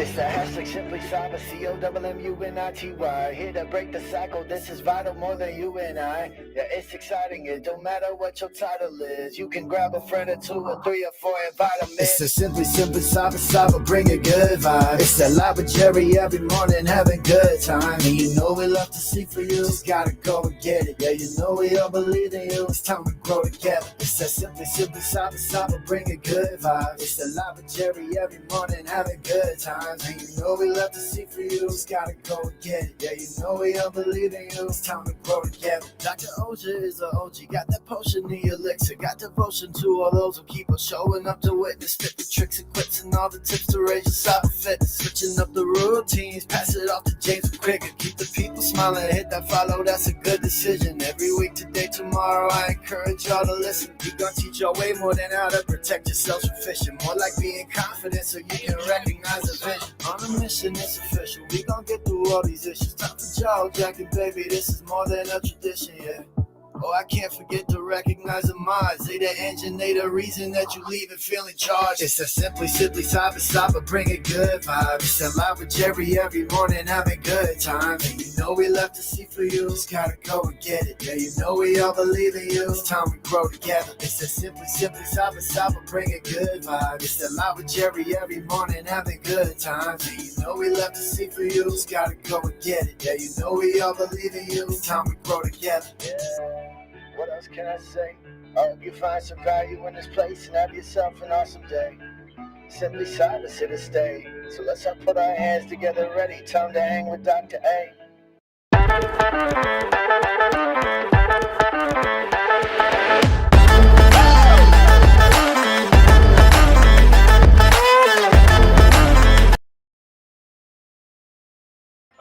It's the hashtag Simply Cyber, COMMUNITY. Here to break the cycle, this is vital more than you and I. Yeah, it's exciting, it don't matter what your title is. You can grab a friend or two or three or four and invite them in. It's the Simply Cyber, bring a good vibe. It's that live with Jerry every morning, having good time. And you know we love to see for you, just gotta go and get it. Yeah, you know we all believe in you, it's time to grow together. It's that Simply Cyber, bring a good vibe. It's the live with Jerry every morning, having good times. And you know we love to see for you, just gotta go and get it. Yeah, you know we all believe in you, it's time to grow together. Dr. Auger is a OG, got that potion, the elixir, got devotion to all those who keep on showing up to witness. Fit the tricks and quips and all the tips to raise your cyber fitness. Switching up the routines, pass it off to James quicker. Keep the people smiling, hit that follow, that's a good decision. Every week, today, tomorrow, I encourage y'all to listen. We gonna teach y'all way more than how to protect yourselves from phishing. More like being confident so you can recognize the vision. On a mission, it's official. We gon' get through all these issues. Time for jaw jacking, baby. This is more than a tradition, yeah. Oh, I can't forget to recognize the mods. They the engine, they the reason that you leave and feeling charged. It's a Simply Cyber, bring a good vibe. It's a live with Jerry every morning, having good time. And you know we love to see for you, just gotta go and get it. Yeah, you know we all believe in you, it's time we grow together. It's a Simply Cyber, bring a good vibe. It's a live with Jerry every morning, having good times. And you know we love to see for you, just gotta go and get it. Yeah, you know we all believe in you, it's time we grow together. Yeah. What else can I say? I hope you find some value in this place and have yourself an awesome day. Simply Cyber's here to stay. So let's all put our hands together ready. Time to hang with Dr. A.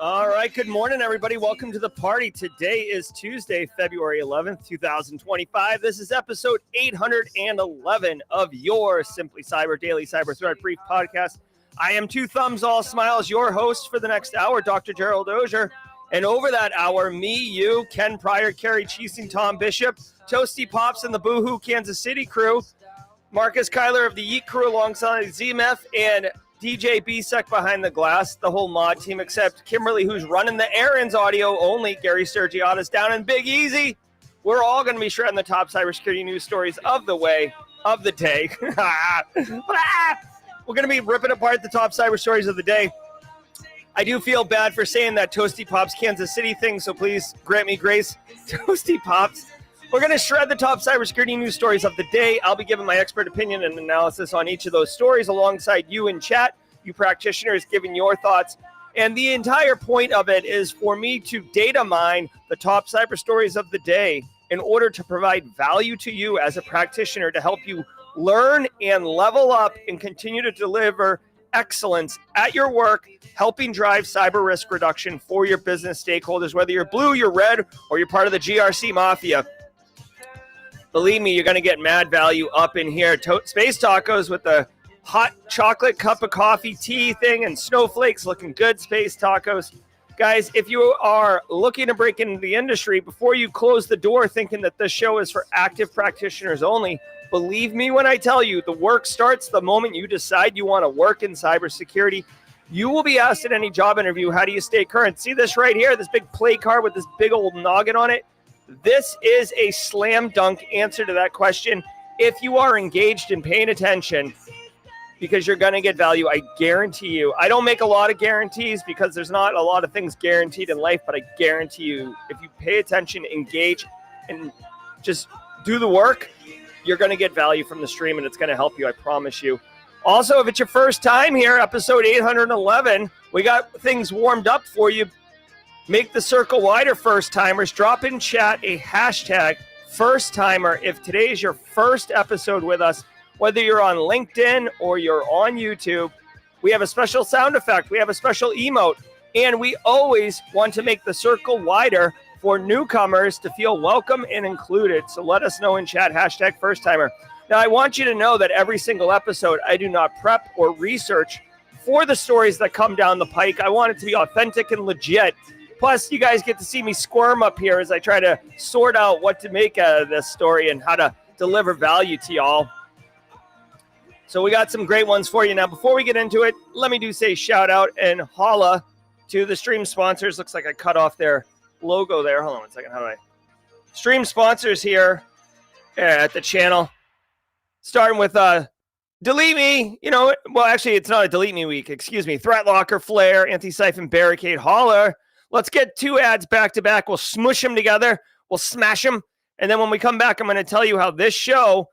All right, good morning, everybody. Welcome to the party. Today is Tuesday, February 11th, 2025. This is episode 811 of your Simply Cyber Daily Cyber Threat Brief podcast. I am Two Thumbs, All Smiles, your host for the next hour, Dr. Gerald Auger. And over that hour, me, you, Ken Pryor, Carrie Cheesing, Tom Bishop, Toasty Pops, and the Boohoo Kansas City crew, Marcus Kyler of the Yeet crew alongside ZMF, and DJ B-Sec behind the glass, the whole mod team except Kimberly, who's running the errands audio only. Gary Sturgiotta's down in Big Easy. We're all going to be shredding the top cybersecurity news stories of the day. We're going to be ripping apart the top cyber stories of the day. I do feel bad for saying that Toasty Pops Kansas City thing, so please grant me grace. Toasty Pops. We're going to shred the top cybersecurity news stories of the day. I'll be giving my expert opinion and analysis on each of those stories alongside you in chat, you practitioners giving your thoughts. And the entire point of it is for me to data mine the top cyber stories of the day in order to provide value to you as a practitioner to help you learn and level up and continue to deliver excellence at your work, helping drive cyber risk reduction for your business stakeholders, whether you're blue, you're red, or you're part of the GRC mafia. Believe me, you're going to get mad value up in here. Space tacos with the hot chocolate cup of coffee tea thing and snowflakes looking good. Space tacos. Guys, if you are looking to break into the industry, before you close the door thinking that this show is for active practitioners only, believe me when I tell you, the work starts the moment you decide you want to work in cybersecurity. You will be asked in any job interview, how do you stay current? See this right here, this big play card with this big old noggin on it? This is a slam dunk answer to that question if you are engaged and paying attention, because you're going to get value. I guarantee you. I don't make a lot of guarantees because there's not a lot of things guaranteed in life, but I guarantee you, if you pay attention, engage, and just do the work, you're going to get value from the stream, and it's going to help you, I promise you. Also, if it's your first time here, episode 811, we got things warmed up for you. Make the circle wider, first-timers. Drop in chat a hashtag first-timer if today is your first episode with us, whether you're on LinkedIn or you're on YouTube. We have a special sound effect. We have a special emote. And we always want to make the circle wider for newcomers to feel welcome and included. So let us know in chat, hashtag first-timer. Now, I want you to know that every single episode, I do not prep or research for the stories that come down the pike. I want it to be authentic and legit. Plus, you guys get to see me squirm up here as I try to sort out what to make out of this story and how to deliver value to y'all. So we got some great ones for you. Now, before we get into it, let me say shout out and holla to the stream sponsors. Looks like I cut off their logo there. Hold on one second. How do I? Stream sponsors here at the channel. Starting with Delete Me. Well, actually, it's not a Delete Me week. Excuse me. Threat Locker, Flare, Antisyphon, Barricade, Holler. Let's get 2 ads back to back. We'll smush them together. We'll smash them. And then when we come back, I'm going to tell you how this show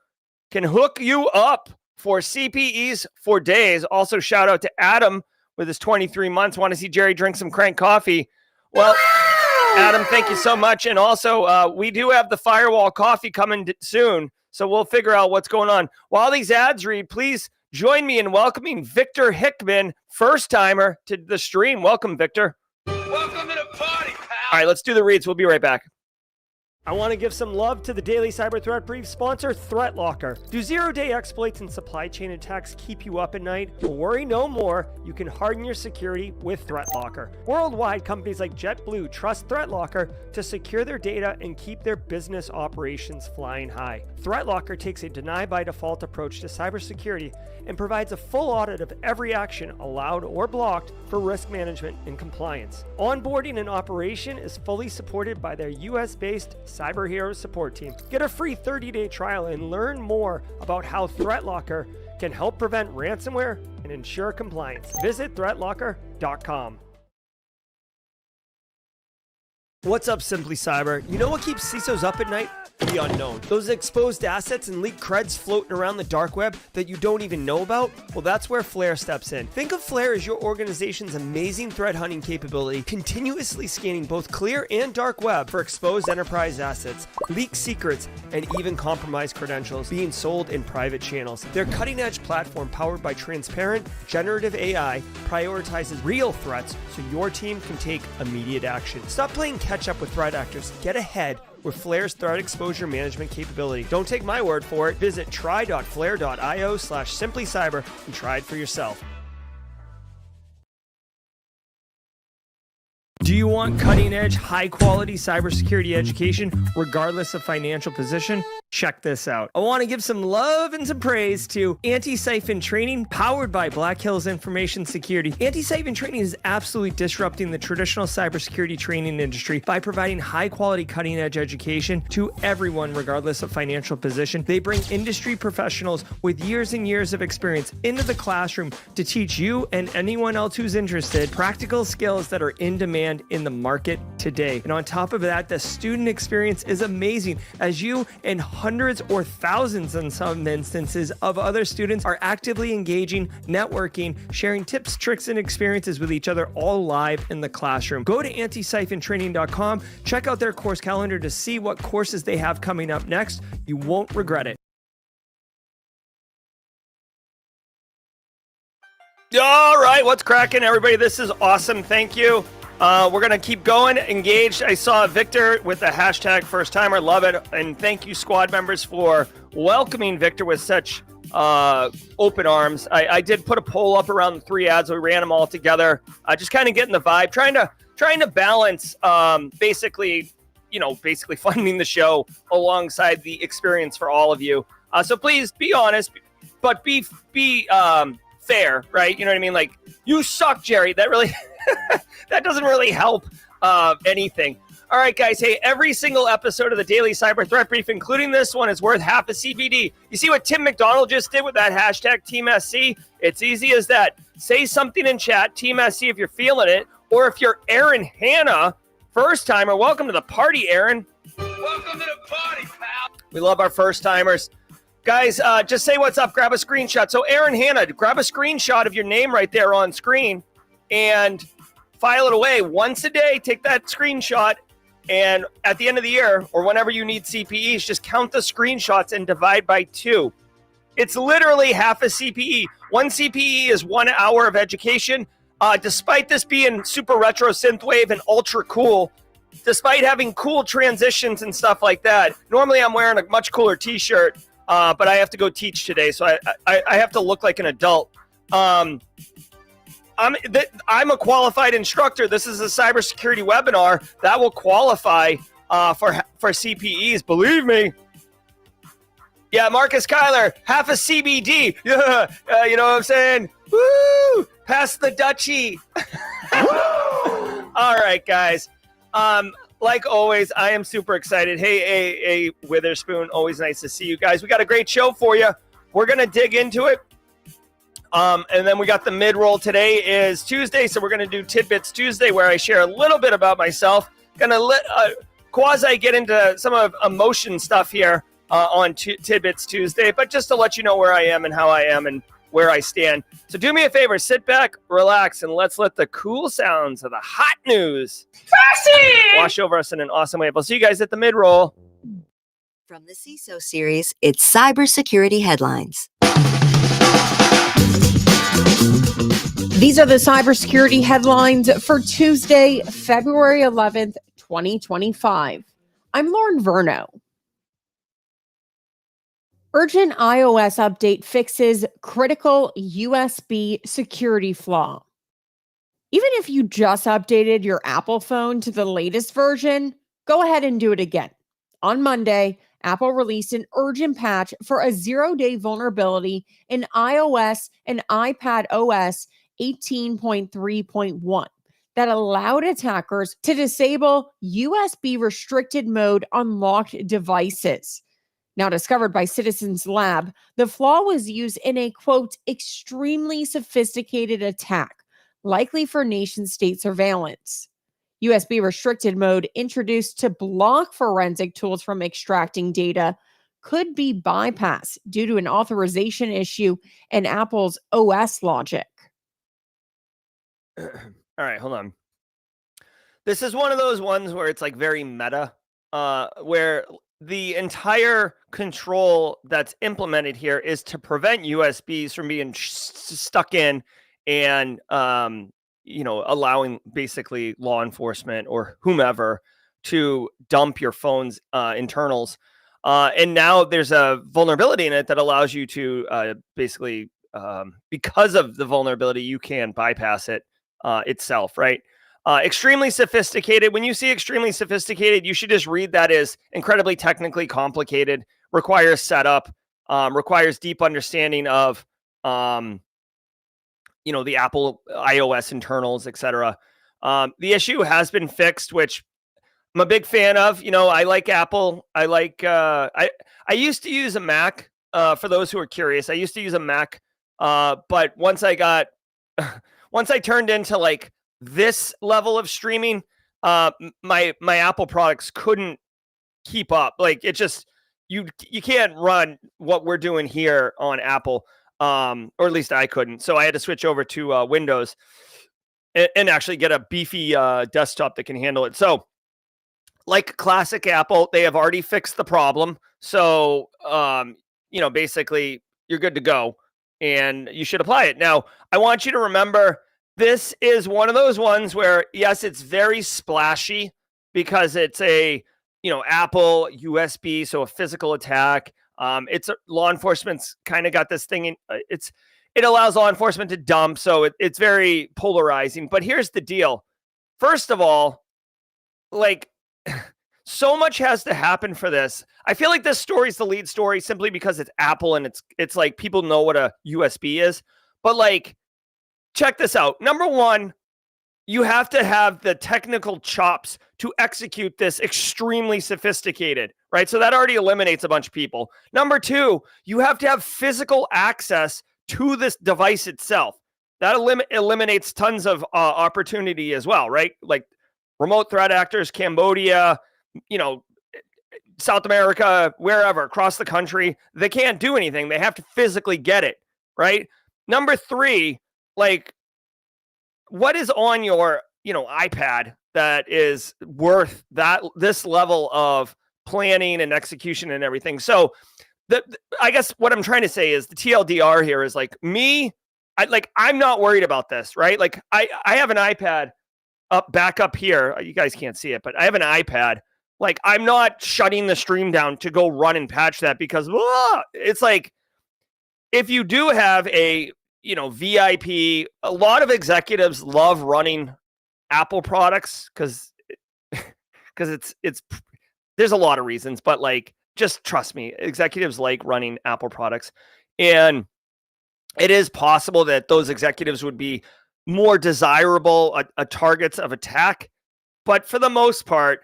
can hook you up for CPEs for days. Also, shout out to Adam with his 23 months. Want to see Jerry drink some crank coffee? Well, Adam, thank you so much. And also, we do have the Firewall coffee coming soon, so we'll figure out what's going on. While these ads read, please join me in welcoming Victor Hickman, first-timer to the stream. Welcome, Victor. Welcome to the party, pal. All right, let's do the reads. We'll be right back. I want to give some love to the Daily Cyber Threat Brief sponsor, Threat Locker. Do zero-day exploits and supply chain attacks keep you up at night? Well, worry no more. You can harden your security with Threat Locker. Worldwide, companies like JetBlue trust Threat Locker to secure their data and keep their business operations flying high. Threat Locker takes a deny-by-default approach to cybersecurity and provides a full audit of every action allowed or blocked for risk management and compliance. Onboarding and operation is fully supported by their US-based Cyber Hero support team. Get a free 30-day trial and learn more about how Threat Locker can help prevent ransomware and ensure compliance. Visit threatlocker.com. What's up, Simply Cyber? You know what keeps CISOs up at night? The unknown. Those exposed assets and leaked creds floating around the dark web that you don't even know about? Well, that's where Flare steps in. Think of Flare as your organization's amazing threat hunting capability, continuously scanning both clear and dark web for exposed enterprise assets, leaked secrets, and even compromised credentials being sold in private channels. Their cutting-edge platform, powered by transparent, generative AI, prioritizes real threats so your team can take immediate action. Stop playing catch-up with threat actors. Get ahead with Flare's threat exposure management capability. Don't take my word for it. Visit try.flare.io/simplycyber and try it for yourself. Do you want cutting-edge, high-quality cybersecurity education, regardless of financial position? Check this out. I want to give some love and some praise to Antisyphon Training, powered by Black Hills Information Security. Antisyphon Training is absolutely disrupting the traditional cybersecurity training industry by providing high-quality, cutting-edge education to everyone, regardless of financial position. They bring industry professionals with years and years of experience into the classroom to teach you and anyone else who's interested practical skills that are in demand in the market today. And on top of that, the student experience is amazing, as you and hundreds or thousands in some instances of other students are actively engaging, networking, sharing tips, tricks, and experiences with each other, all live in the classroom. Go to antisyphontraining.com, check out their course calendar to see what courses they have coming up next. You won't regret it. All right, what's cracking, everybody? This is awesome. Thank you. We're going to keep going, engaged. I saw Victor with the hashtag first timer. Love it. And thank you, squad members, for welcoming Victor with such open arms. I did put a poll up around the 3 ads. We ran them all together. Just kind of getting the vibe, trying to balance basically funding the show alongside the experience for all of you. So please be honest, but be fair, right? You know what I mean? Like, you suck, Jerry. That really that doesn't really help anything. All right, guys. Hey, every single episode of the Daily Cyber Threat Brief, including this one, is worth half a CPD. You see what Tim McDonald just did with that hashtag Team SC? It's easy as that. Say something in chat, Team SC, if you're feeling it, or if you're Aaron Hanna, first timer. Welcome to the party, Aaron. Welcome to the party, pal. We love our first timers. Guys, just say what's up. Grab a screenshot. So, Aaron Hanna, grab a screenshot of your name right there on screen and file it away once a day. Take that screenshot, and at the end of the year, or whenever you need CPEs, just count the screenshots and divide by 2. It's literally half a CPE. One CPE is 1 hour of education. Despite this being super retro synthwave and ultra cool, despite having cool transitions and stuff like that, normally I'm wearing a much cooler t-shirt, but I have to go teach today, so I have to look like an adult. I'm a qualified instructor. This is a cybersecurity webinar that will qualify for CPEs. Believe me. Yeah, Marcus Kyler, half a CBD. Yeah, you know what I'm saying? Woo! Pass the Dutchie. All right, guys. Like always, I am super excited. Hey, Witherspoon, always nice to see you guys. We got a great show for you. We're going to dig into it. And then we got the mid-roll. Today is Tuesday, so we're going to do Tidbits Tuesday, where I share a little bit about myself. Going to quasi get into some of emotion stuff here on Tidbits Tuesday, but just to let you know where I am and how I am and where I stand. So do me a favor, sit back, relax, and let's let the cool sounds of the hot news wash over us in an awesome way. We'll see you guys at the mid-roll. From the CISO series, it's cybersecurity headlines. These are the cybersecurity headlines for Tuesday, February 11th, 2025. I'm Lauren Verno. Urgent iOS update fixes critical USB security flaw. Even if you just updated your Apple phone to the latest version, go ahead and do it again. On Monday, Apple released an urgent patch for a 0-day vulnerability in iOS and iPad OS 18.3.1 that allowed attackers to disable USB restricted mode on locked devices. Now discovered by Citizens Lab, the flaw was used in a, quote, extremely sophisticated attack, likely for nation-state surveillance. USB restricted mode, introduced to block forensic tools from extracting data, could be bypassed due to an authorization issue in Apple's OS logic. All right, hold on. This is one of those ones where it's like very meta, where the entire control that's implemented here is to prevent USBs from being stuck in and, allowing basically law enforcement or whomever to dump your phone's internals. And now there's a vulnerability in it that allows you to basically, because of the vulnerability, you can bypass it itself, right? Extremely sophisticated. When you see extremely sophisticated, you should just read that as incredibly technically complicated, requires setup, requires deep understanding of, the Apple iOS internals, etc. The issue has been fixed, which I'm a big fan of. I like Apple. I like, I used to use a Mac, for those who are curious. I used to use a Mac, but once I turned into like this level of streaming, my Apple products couldn't keep up. Like it just, you can't run what we're doing here on Apple, or at least I couldn't. So I had to switch over to Windows and actually get a beefy desktop that can handle it. So like classic Apple, they have already fixed the problem. So, basically you're good to go and you should apply it. Now, I want you to remember, this is one of those ones where, yes, it's very splashy because it's a, Apple USB, so a physical attack. It's law enforcement's kind of got this thing in, it allows law enforcement to dump, so it's very polarizing. But here's the deal. First of all, like, so much has to happen for this. I feel like this story is the lead story simply because it's Apple and it's like people know what a USB is. But like, check this out. Number one, you have to have the technical chops to execute this extremely sophisticated, right? So that already eliminates a bunch of people. Number two, you have to have physical access to this device itself. That eliminates tons of opportunity as well, right? Like remote threat actors, Cambodia, South America, wherever, across the country, they can't do anything. They have to physically get it, right? Number three, like, what is on your, iPad that is worth this level of planning and execution and everything? So I guess what I'm trying to say is the TLDR here is like I'm not worried about this, right? Like I have an iPad back up here. You guys can't see it, but I have an iPad. Like I'm not shutting the stream down to go run and patch that because it's like, if you do have a, VIP, a lot of executives love running Apple products because it's there's a lot of reasons, but like just trust me, executives like running Apple products. And it is possible that those executives would be more desirable targets of attack. But for the most part,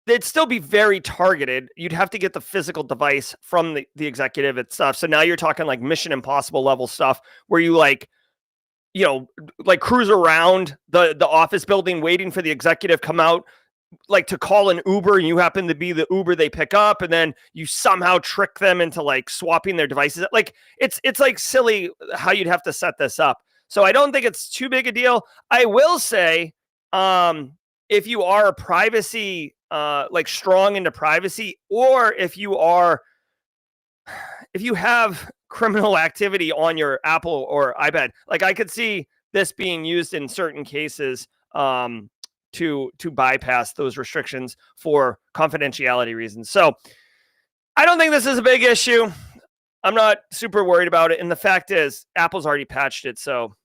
they'd still be very targeted. You'd have to get the physical device from the executive and stuff. So now you're talking like Mission Impossible level stuff where you like cruise around the office building waiting for the executive come out, like to call an Uber, and you happen to be the Uber they pick up, and then you somehow trick them into like swapping their devices. Like it's like silly how you'd have to set this up. So I don't think it's too big a deal. I will say, if you are a privacy, like strong into privacy, or if you have criminal activity on your Apple or iPad, like I could see this being used in certain cases, to bypass those restrictions for confidentiality reasons. So I don't think this is a big issue. I'm not super worried about it. And the fact is, Apple's already patched it. So,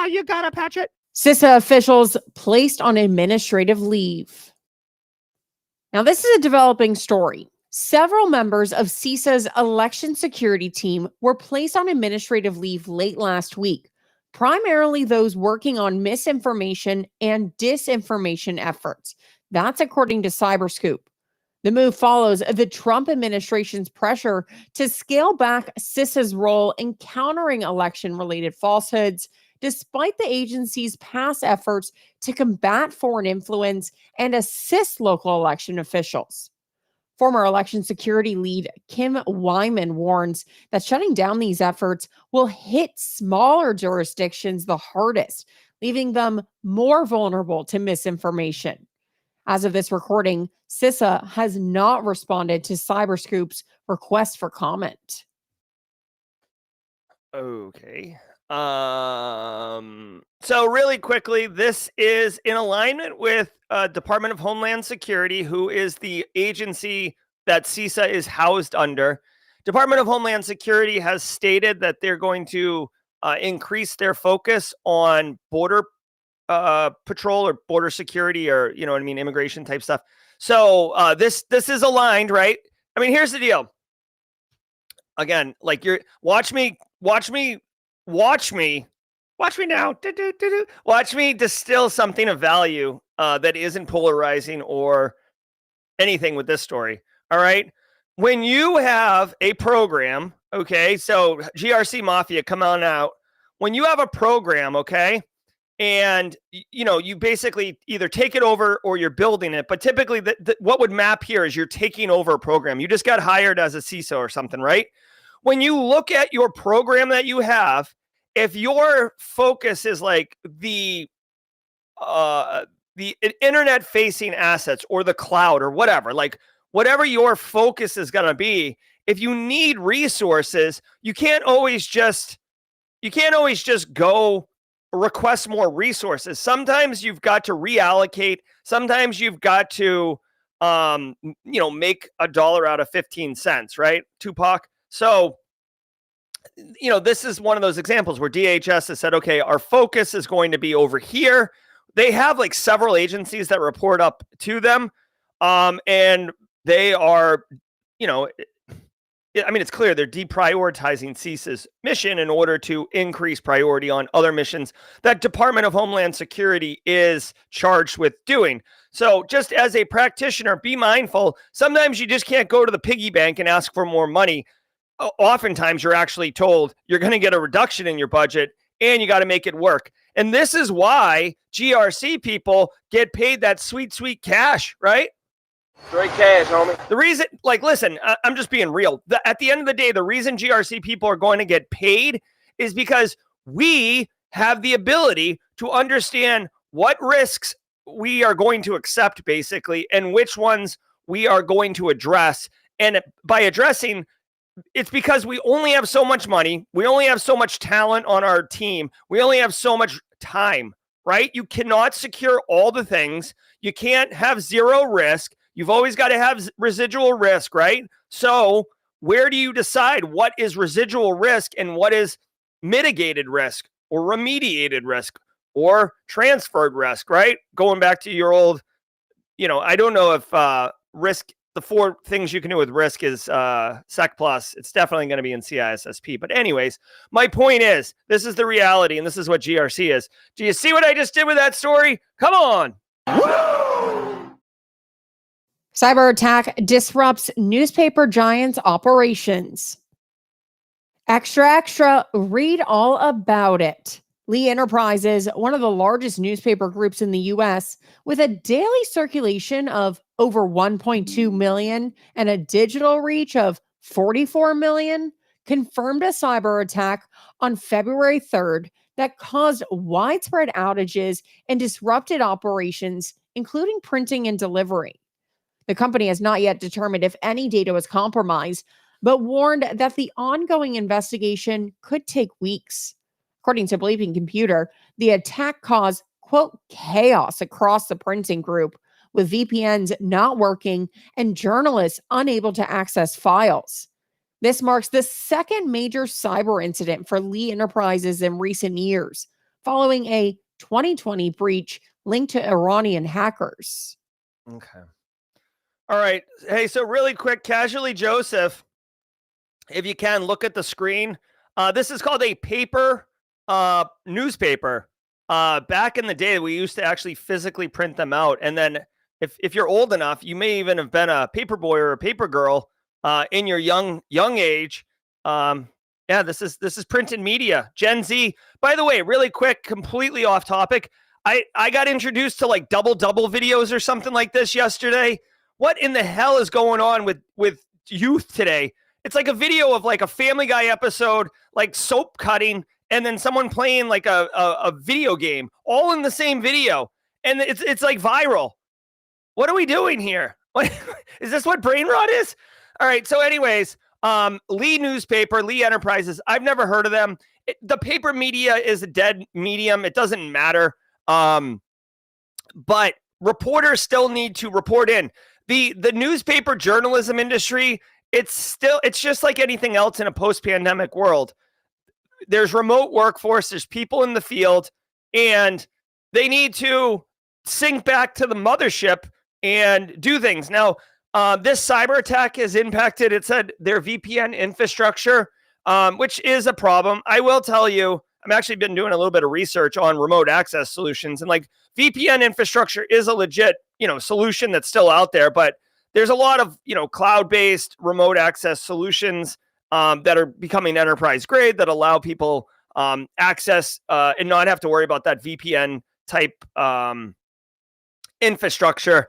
you gotta patch it. CISA officials placed on administrative leave. Now, this is a developing story. Several members of CISA's election security team were placed on administrative leave late last week, primarily those working on misinformation and disinformation efforts. That's according to Cyberscoop. The move follows the Trump administration's pressure to scale back CISA's role in countering election-related falsehoods, despite the agency's past efforts to combat foreign influence and assist local election officials. Former election security lead Kim Wyman warns that shutting down these efforts will hit smaller jurisdictions the hardest, leaving them more vulnerable to misinformation. As of this recording, CISA has not responded to Cyberscoop's request for comment. Okay. So really quickly, this is in alignment with Department of Homeland Security, who is the agency that CISA is housed under. Department of Homeland Security has stated that they're going to increase their focus on border patrol or border security, or immigration type stuff. So this is aligned, right? I mean, here's the deal. Again, like watch me now. Watch me distill something of value that isn't polarizing or anything with this story. All right. When you have a program, okay, so GRC Mafia, come on out. When you have a program, okay, and you basically either take it over or you're building it, but typically what would map here is you're taking over a program. You just got hired as a CISO or something, right? When you look at your program that you have, if your focus is like the internet facing assets or the cloud or whatever, like whatever your focus is going to be, if you need resources, you can't always just go request more resources. Sometimes you've got to reallocate. Sometimes you've got to, make $1 out of 15 cents, right? Tupac. So, this is one of those examples where DHS has said, okay, our focus is going to be over here. They have like several agencies that report up to them. And they are, it's clear they're deprioritizing CISA's mission in order to increase priority on other missions that Department of Homeland Security is charged with doing. So just as a practitioner, be mindful. Sometimes you just can't go to the piggy bank and ask for more money. Oftentimes you're actually told you're going to get a reduction in your budget and you got to make it work. And this is why GRC people get paid that sweet, sweet cash, right? Straight cash, homie. The reason, listen, I'm just being real. At the end of the day, the reason GRC people are going to get paid is because we have the ability to understand what risks we are going to accept, basically, and which ones we are going to address. And by addressing, it's because we only have so much money. We only have so much talent on our team. We only have so much time, right? You cannot secure all the things. You can't have zero risk. You've always got to have residual risk, right? So where do you decide what is residual risk and what is mitigated risk or remediated risk or transferred risk, right? Going back to your old, I don't know if risk the 4 things you can do with risk is Sec Plus. It's definitely going to be in CISSP. But anyways, my point is, this is the reality, and this is what GRC is. Do you see what I just did with that story? Come on. Cyber attack disrupts newspaper giants' operations. Extra, extra, read all about it. Lee Enterprises, one of the largest newspaper groups in the U.S., with a daily circulation of over 1.2 million and a digital reach of 44 million, confirmed a cyber attack on February 3rd that caused widespread outages and disrupted operations, including printing and delivery. The company has not yet determined if any data was compromised, but warned that the ongoing investigation could take weeks. According to Bleeping Computer, the attack caused, quote, chaos across the printing group, with VPNs not working and journalists unable to access files. This marks the second major cyber incident for Lee Enterprises in recent years, following a 2020 breach linked to Iranian hackers. Okay. All right. Hey, so really quick, Casually Joseph, if you can, look at the screen. This is called a paper newspaper. Back in the day, we used to actually physically print them out. And then if you're old enough, you may even have been a paper boy or a paper girl in your young age. This is printed media. Gen Z. By the way, really quick, completely off topic. I got introduced to like double videos or something like this yesterday. What in the hell is going on with youth today? It's like a video of like a Family Guy episode, like soap cutting, and then someone playing like a video game, all in the same video. And it's like viral. What are we doing here? What, is this what brain rot is? All right. So anyways, Lee newspaper, Lee Enterprises, I've never heard of them. The paper media is a dead medium. It doesn't matter. But reporters still need to report in. The newspaper journalism industry, it's just like anything else in a post-pandemic world. There's remote workforce, there's people in the field, and they need to sync back to the mothership and do things. Now, this cyber attack has impacted, it said, their VPN infrastructure, which is a problem. I will tell you, I've actually been doing a little bit of research on remote access solutions, and like VPN infrastructure is a legit, solution that's still out there, but there's a lot of, cloud-based remote access solutions that are becoming enterprise grade that allow people access and not have to worry about that VPN type infrastructure.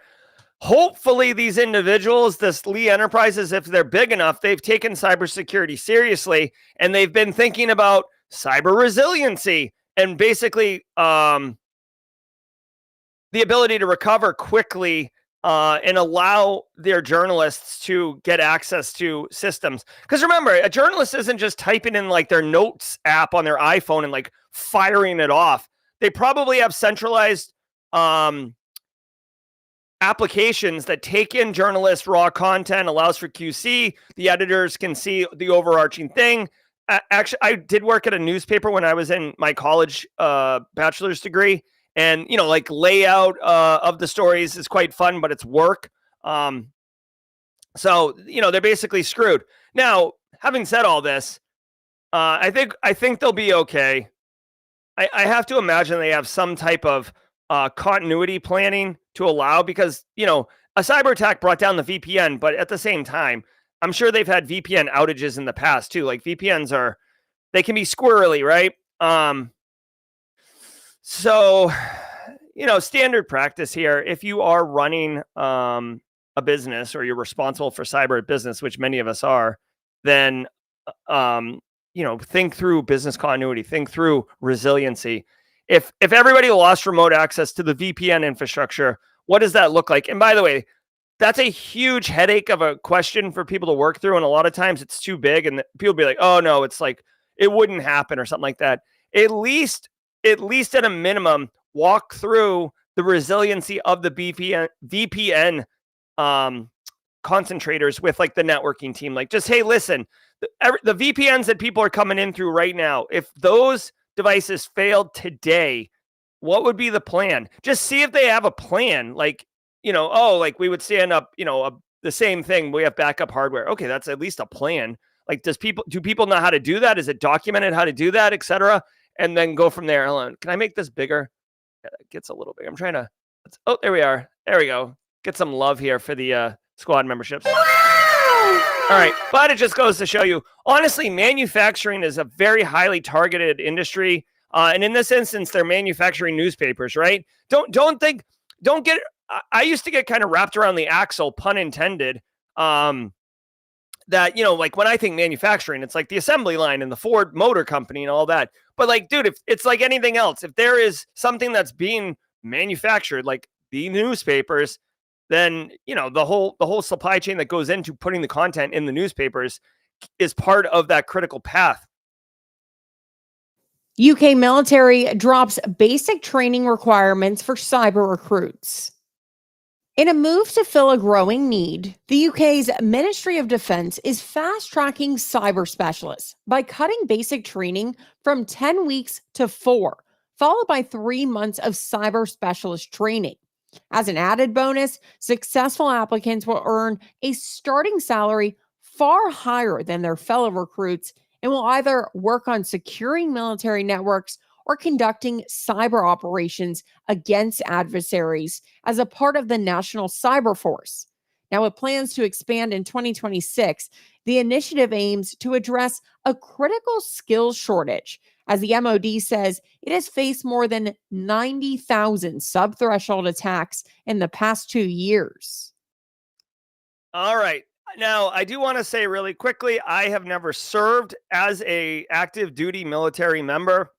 Hopefully these individuals, this Lee Enterprises, if they're big enough, they've taken cybersecurity seriously and they've been thinking about cyber resiliency and basically the ability to recover quickly and allow their journalists to get access to systems. Because remember, a journalist isn't just typing in like their notes app on their iPhone and like firing it off. They probably have centralized applications that take in journalist raw content, allows for QC. The editors can see the overarching thing. Actually, I did work at a newspaper when I was in my college bachelor's degree. And, like layout of the stories is quite fun, but it's work. So, they're basically screwed. Now, having said all this, I think they'll be okay. I have to imagine they have some type of continuity planning to allow, because, a cyber attack brought down the VPN, but at the same time, I'm sure they've had VPN outages in the past too. Like VPNs they can be squirrely, right? So, standard practice here, if you are running a business or you're responsible for cyber business, which many of us are, then, think through business continuity, think through resiliency. If everybody lost remote access to the VPN infrastructure, what does that look like? And by the way, that's a huge headache of a question for people to work through. And a lot of times it's too big and people be like, oh no, it's like, it wouldn't happen or something like that. At least at a minimum, walk through the resiliency of the VPN concentrators with like the networking team. Like just, hey, listen, the VPNs that people are coming in through right now, if those devices failed today, what would be the plan? Just see if they have a plan. Like, like we would stand up, the same thing. We have backup hardware. Okay, that's at least a plan. Like, do people know how to do that? Is it documented how to do that, etc.? And then go from there. Hold on. Can I make this bigger? Yeah, it gets a little big. I'm trying to. Oh, there we are. There we go. Get some love here for the squad memberships. All right, but it just goes to show you, honestly, manufacturing is a very highly targeted industry, and in this instance, they're manufacturing newspapers, right? Don't get. I used to get kind of wrapped around the axle, pun intended. That, like when I think manufacturing, it's like the assembly line and the Ford Motor Company and all that. But like, dude, if it's like anything else, if there is something that's being manufactured, like the newspapers, then, the whole supply chain that goes into putting the content in the newspapers is part of that critical path. UK military drops basic training requirements for cyber recruits. In a move to fill a growing need, the UK's Ministry of Defence is fast-tracking cyber specialists by cutting basic training from 10 weeks to 4, followed by 3 months of cyber specialist training. As an added bonus, successful applicants will earn a starting salary far higher than their fellow recruits and will either work on securing military networks or conducting cyber operations against adversaries as a part of the National Cyber Force. Now, with plans to expand in 2026, the initiative aims to address a critical skills shortage, as the MOD says it has faced more than 90,000 sub-threshold attacks in the past 2 years. All right. Now, I do want to say really quickly, I have never served as a active duty military member.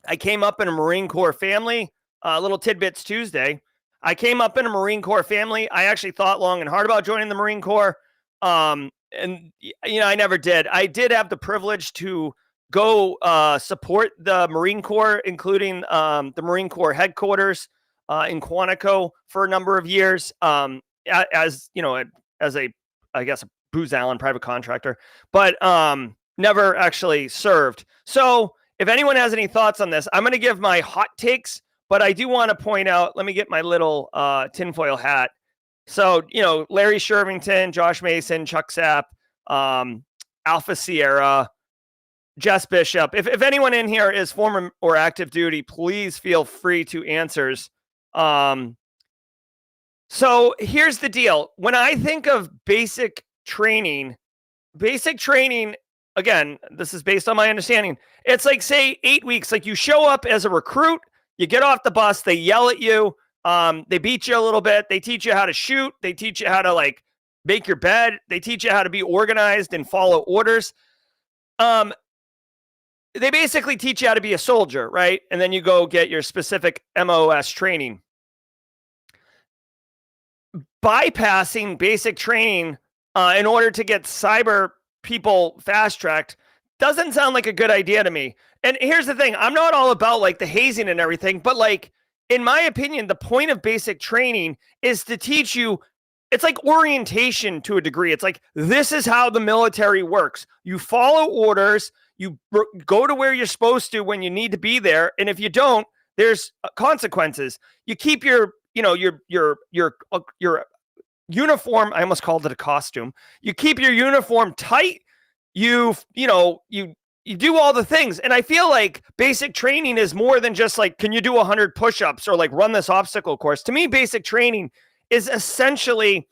I came up in a Marine Corps family, little tidbits Tuesday. I came up in a Marine Corps family. I actually thought long and hard about joining the Marine Corps. And, I never did. I did have the privilege to go support the Marine Corps, including the Marine Corps headquarters in Quantico for a number of years, as a, I guess, a Booz Allen private contractor, but never actually served. So if anyone has any thoughts on this, I'm going to give my hot takes, but I do want to point out, let me get my little tinfoil hat. So, Larry Shervington, Josh Mason, Chuck Sapp, Alpha Sierra, Jess Bishop. If anyone in here is former or active duty, please feel free to answers. So here's the deal. When I think of basic training, again, this is based on my understanding. It's like, say, 8 weeks. Like, you show up as a recruit, you get off the bus, they yell at you, they beat you a little bit, they teach you how to shoot, they teach you how to like make your bed, they teach you how to be organized and follow orders. They basically teach you how to be a soldier, right? And then you go get your specific MOS training. Bypassing basic training in order to get cyber people fast-tracked doesn't sound like a good idea to me. And here's the thing. I'm not all about like the hazing and everything, but like, in my opinion, the point of basic training is to teach you, it's like orientation to a degree. It's like, this is how the military works. You follow orders, you go to where you're supposed to when you need to be there. And if you don't, there's consequences. You keep your uniform. I almost called it a costume. You keep your uniform tight. You do all the things. And I feel like basic training is more than just like, can you do 100 push-ups or like run this obstacle course? To me, basic training is essentially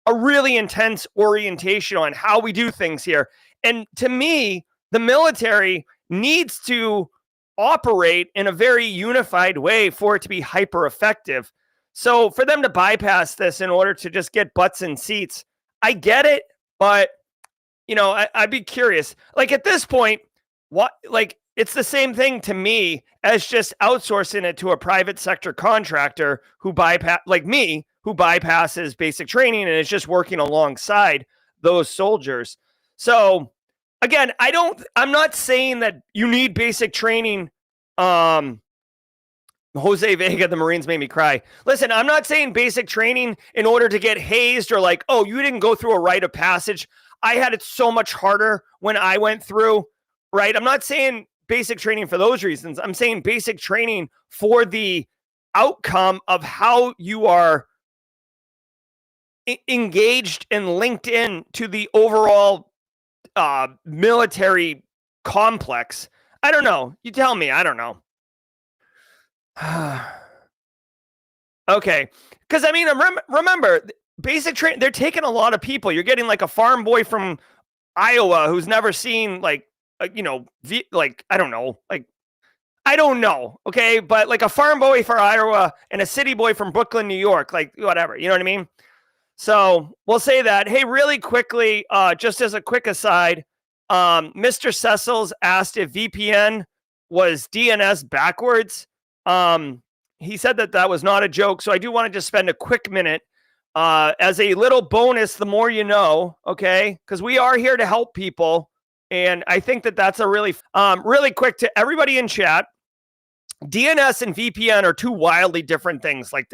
a really intense orientation on how we do things here. And to me, the military needs to operate in a very unified way for it to be hyper effective. So for them to bypass this in order to just get butts in seats, I get it, but I'd be curious. Like, at this point, it's the same thing to me as just outsourcing it to a private sector contractor who bypasses basic training and is just working alongside those soldiers. So again, I'm not saying that you need basic training. Jose Vega, the Marines made me cry. Listen, I'm not saying basic training in order to get hazed or like, oh, you didn't go through a rite of passage. I had it so much harder when I went through, right? I'm not saying basic training for those reasons. I'm saying basic training for the outcome of how you are engaged and linked in to the overall military complex. I don't know. You tell me. I don't know. Okay. Because, I mean, remember, basic training, they're taking a lot of people. You're getting like a farm boy from Iowa who's never seen like, I don't know. Like, I don't know. Okay. But like a farm boy for Iowa and a city boy from Brooklyn, New York, like whatever. You know what I mean? So we'll say that. Hey, really quickly, just as a quick aside, Mr. Cecils asked if VPN was DNS backwards. He said that was not a joke. So I do want to just spend a quick minute as a little bonus, the more you know, okay? Because we are here to help people. And I think that's a really quick to everybody in chat. DNS and VPN are two wildly different things, like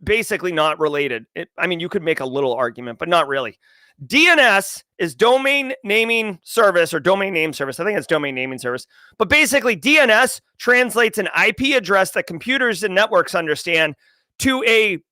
basically not related. I mean, you could make a little argument, but not really. DNS is domain naming service or domain name service. I think it's domain naming service. But basically, DNS translates an IP address that computers and networks understand to a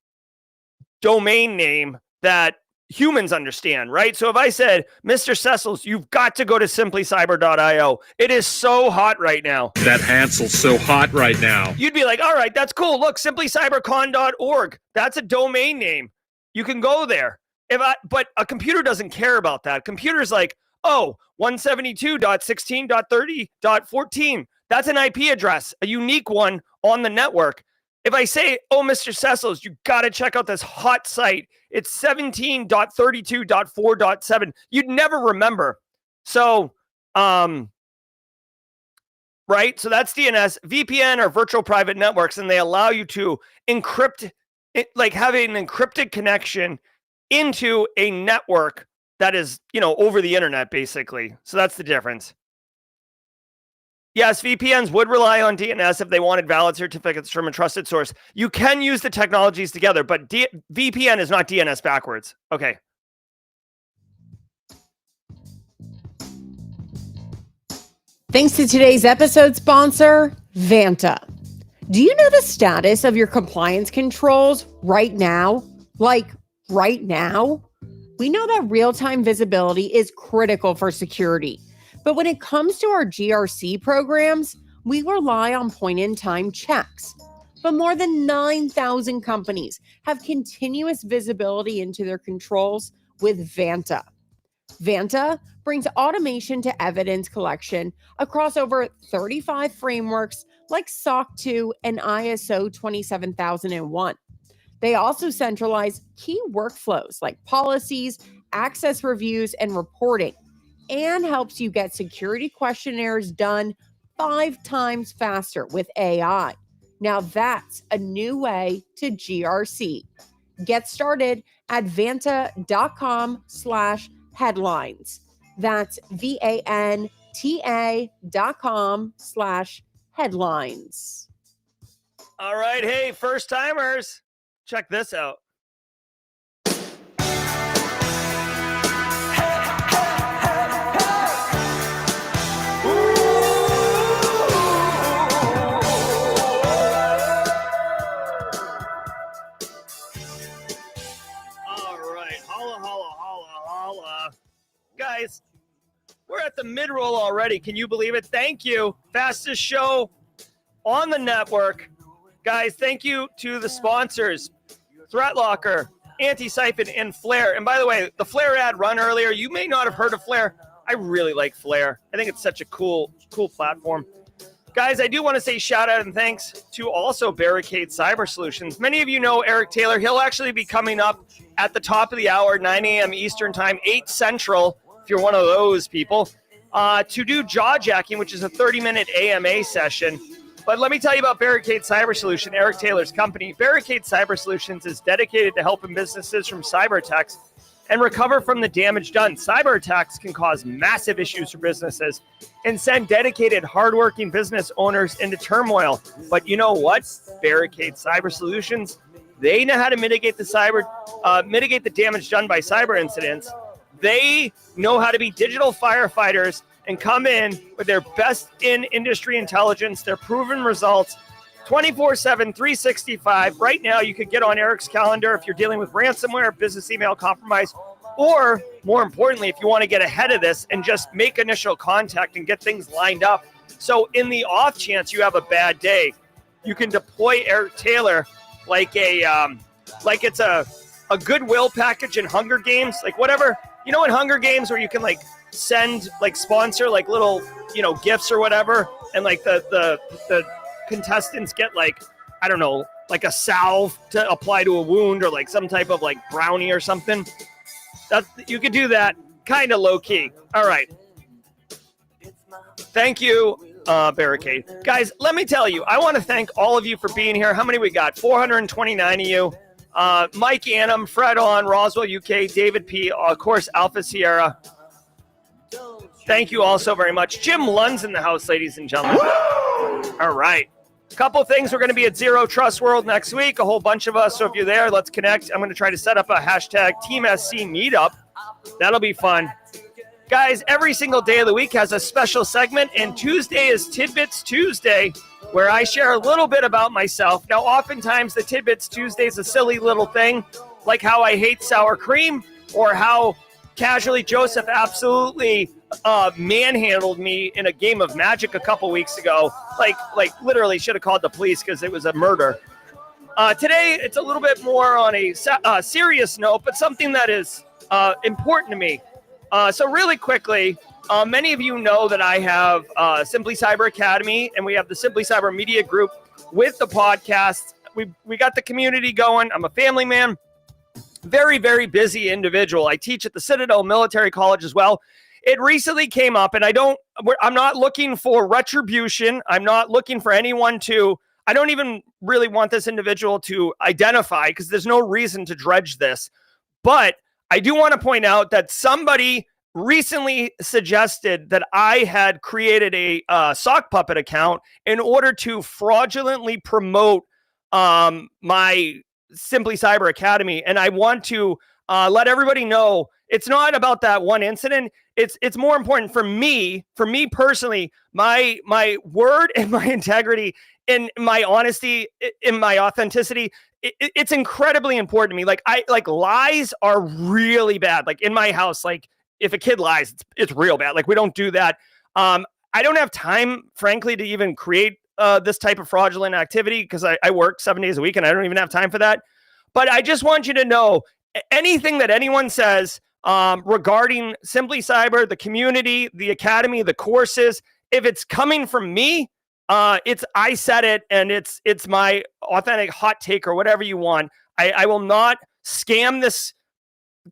domain name that humans understand, right? So if I said, Mr. Cecils, you've got to go to simplycyber.io. It is so hot right now. That Hansel's so hot right now. You'd be like, all right, that's cool. Look, simplycybercon.org. That's a domain name. You can go there. But a computer doesn't care about that. Computer's like, 172.16.30.14. That's an IP address, a unique one on the network. If I say, Mr. Cecils, you got to check out this hot site. It's 17.32.4.7. You'd never remember. So, right? So that's DNS. VPN are virtual private networks, and they allow you to encrypt, like having an encrypted connection into a network that is, over the internet, basically. So that's the difference. Yes, VPNs would rely on DNS if they wanted valid certificates from a trusted source. You can use the technologies together, but VPN is not DNS backwards. Okay. Thanks to today's episode sponsor, Vanta. Do you know the status of your compliance controls right now? Like right now? We know that real-time visibility is critical for security. But when it comes to our GRC programs, we rely on point-in-time checks. But more than 9,000 companies have continuous visibility into their controls with Vanta. Vanta brings automation to evidence collection across over 35 frameworks like SOC 2 and ISO 27001. They also centralize key workflows like policies, access reviews, and reporting, and helps you get security questionnaires done 5 times faster with AI. Now that's a new way to GRC. Get started at vanta.com/headlines. That's VANTA.com/headlines. All right. Hey, first timers, check this out. Guys, we're at the mid-roll already. Can you believe it? Thank you. Fastest show on the network. Guys, thank you to the sponsors, ThreatLocker, Antisyphon, and Flare. And by the way, the Flare ad run earlier, you may not have heard of Flare. I really like Flare. I think it's such a cool platform. Guys, I do want to say shout out and thanks to also Barricade Cyber Solutions. Many of you know Eric Taylor. He'll actually be coming up at the top of the hour, 9 a.m. Eastern Time, 8 Central, if you're one of those people, to do jawjacking, which is a 30-minute AMA session. But let me tell you about Barricade Cyber Solution, Eric Taylor's company. Barricade Cyber Solutions is dedicated to helping businesses from cyber attacks and recover from the damage done. Cyber attacks can cause massive issues for businesses and send dedicated, hardworking business owners into turmoil. But you know what? Barricade Cyber Solutions, they know how to mitigate the damage done by cyber incidents. They know how to be digital firefighters and come in with their best in industry intelligence, their proven results 24/7, 365. Right now, you could get on Eric's calendar if you're dealing with ransomware, business email compromise, or more importantly, if you want to get ahead of this and just make initial contact and get things lined up. So in the off chance you have a bad day, you can deploy Eric Taylor like it's a goodwill package in Hunger Games, like whatever, in Hunger Games where you can like send, like sponsor like little, gifts or whatever. And like the contestants get like, I don't know, like a salve to apply to a wound or like some type of like brownie or something. You could do that kind of low key. All right. Thank you, Barricade. Guys, let me tell you, I want to thank all of you for being here. How many we got? 429 of you. Mike Annam, Fred on, Roswell, UK, David P., of course, Alpha Sierra. Thank you all so very much. Jim Lund's in the house, ladies and gentlemen. All right. Couple things. We're going to be at Zero Trust World next week. A whole bunch of us. So if you're there, let's connect. I'm going to try to set up a hashtag Team SC meetup. That'll be fun. Guys, every single day of the week has a special segment, and Tuesday is Tidbits Tuesday, where I share a little bit about myself. Now, oftentimes the Tidbits Tuesday is a silly little thing, like how I hate sour cream, or how casually Joseph absolutely manhandled me in a game of Magic a couple weeks ago. Like literally should have called the police because it was a murder. Today, it's a little bit more on a serious note, but something that is important to me. So really quickly, many of you know that I have Simply Cyber Academy, and we have the Simply Cyber Media Group with the podcast. We got the community going. I'm a family man, very, very busy individual. I teach at the Citadel Military College as well. It recently came up, and I'm not looking for retribution. I'm not looking for anyone I don't even really want this individual to identify because there's no reason to dredge this. But I do want to point out that somebody recently suggested that I had created a sock puppet account in order to fraudulently promote my Simply Cyber Academy. And I want to let everybody know it's not about that one incident. It's more important for me personally, my word and my integrity and my honesty and my authenticity. It's incredibly important to me. Like lies are really bad. Like in my house, like if a kid lies, it's real bad. Like we don't do that. I don't have time, frankly, to even create this type of fraudulent activity because I work 7 days a week and I don't even have time for that. But I just want you to know anything that anyone says regarding Simply Cyber, the community, the academy, the courses, if it's coming from me, I said it, and it's my authentic hot take or whatever you want. I will not scam this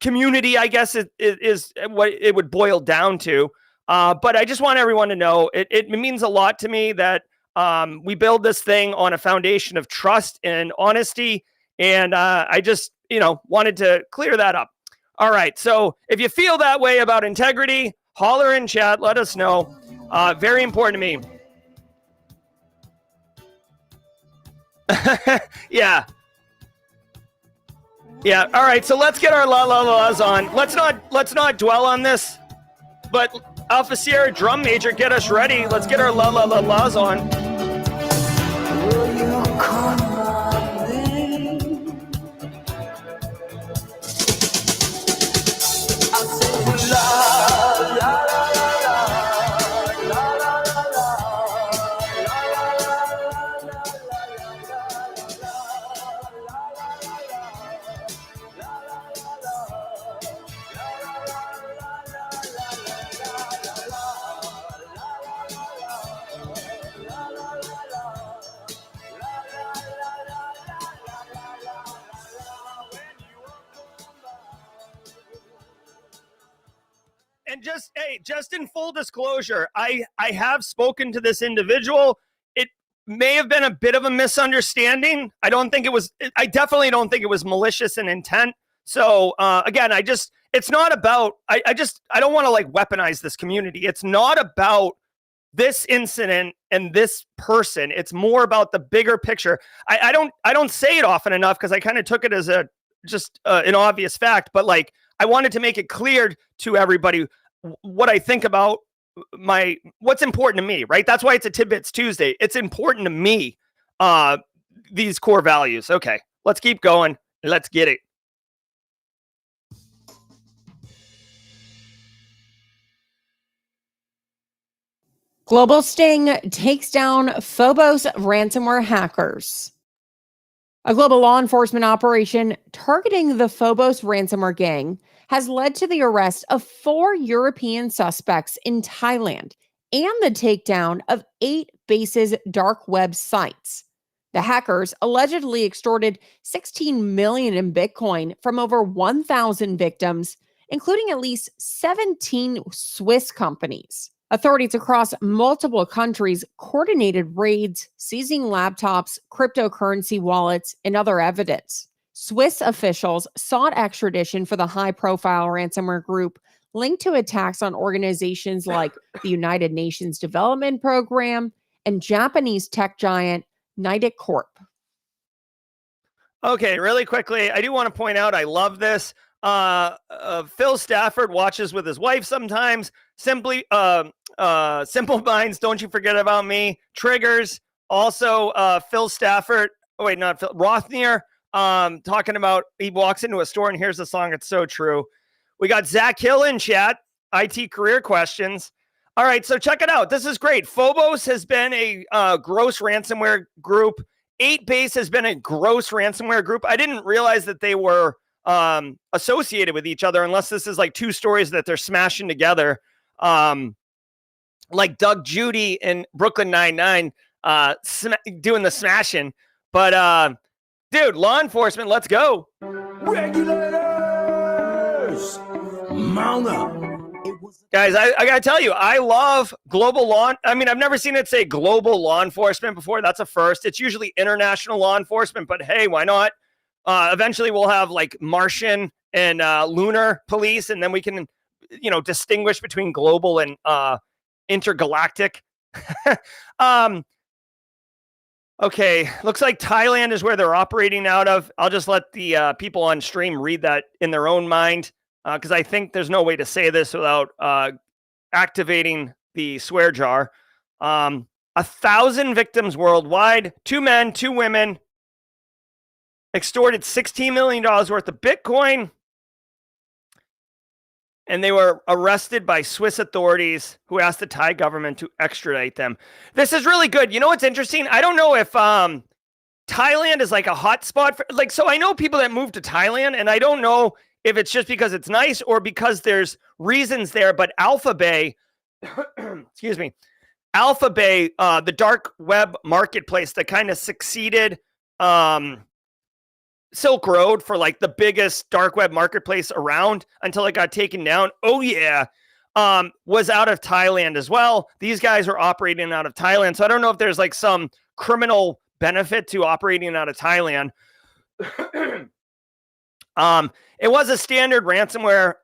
community, I guess is what it would boil down to. But I just want everyone to know it means a lot to me that we build this thing on a foundation of trust and honesty. And I just, wanted to clear that up. All right. So if you feel that way about integrity, holler in chat. Let us know. Very important to me. Yeah. All right. So let's get our laws on. Let's not dwell on this. But Alpha Sierra drum major, get us ready. Let's get our laws on. Will you call my name? I say la la la la la la la And just in full disclosure, I have spoken to this individual. It may have been a bit of a misunderstanding. I definitely don't think it was malicious in intent. So again, it's not about, I don't want to like weaponize this community. It's not about this incident and this person. It's more about the bigger picture. I don't say it often enough because I kind of took it as an obvious fact, but like, I wanted to make it clear to everybody what I think about what's important to me, right? That's why it's a Tidbits Tuesday. It's important to me. these core values. Okay, let's keep going. Let's get it. Global Sting takes down Phobos ransomware hackers. A global law enforcement operation targeting the Phobos ransomware gang has led to the arrest of 4 European suspects in Thailand and the takedown of 8 bases' dark web sites. The hackers allegedly extorted 16 million in Bitcoin from over 1,000 victims, including at least 17 Swiss companies. Authorities across multiple countries coordinated raids, seizing laptops, cryptocurrency wallets, and other evidence. Swiss officials sought extradition for the high-profile ransomware group linked to attacks on organizations like the United Nations Development Program and Japanese tech giant Nidec Corp. Okay, really quickly, I do want to point out I love this. Phil Stafford watches with his wife sometimes. Simple Minds, Don't You Forget About Me. Triggers. Also, Phil Stafford. Oh, wait, not Phil. Rothnier. Talking about he walks into a store and hears the song. It's so true. We got Zach Hill in chat. IT career questions. All right, so check it out. This is great. Phobos has been a gross ransomware group. 8base has been a gross ransomware group. I didn't realize that they were associated with each other, unless this is like 2 stories that they're smashing together, like Doug Judy and Brooklyn Nine-Nine doing the smashing. But dude, law enforcement, let's go. Regulators, mount up. Guys, I gotta tell you, I love global law. I mean, I've never seen it say global law enforcement before. That's a first. It's usually international law enforcement, but hey, why not? Eventually we'll have like Martian and lunar police, and then we can, distinguish between global and intergalactic. Okay, looks like Thailand is where they're operating out of. I'll just let the people on stream read that in their own mind, because I think there's no way to say this without activating the swear jar. 1,000 victims worldwide, 2 men, 2 women, extorted $16 million worth of Bitcoin, and they were arrested by Swiss authorities who asked the Thai government to extradite them. This is really good. You know what's interesting? I don't know if Thailand is like a hot spot for, so I know people that move to Thailand, and I don't know if it's just because it's nice or because there's reasons there, but Alphabay, excuse me, Alphabay, the dark web marketplace that kind of succeeded Silk Road for like the biggest dark web marketplace around until it got taken down. Oh yeah. Was out of Thailand as well. These guys are operating out of Thailand. So I don't know if there's like some criminal benefit to operating out of Thailand. It was a standard ransomware,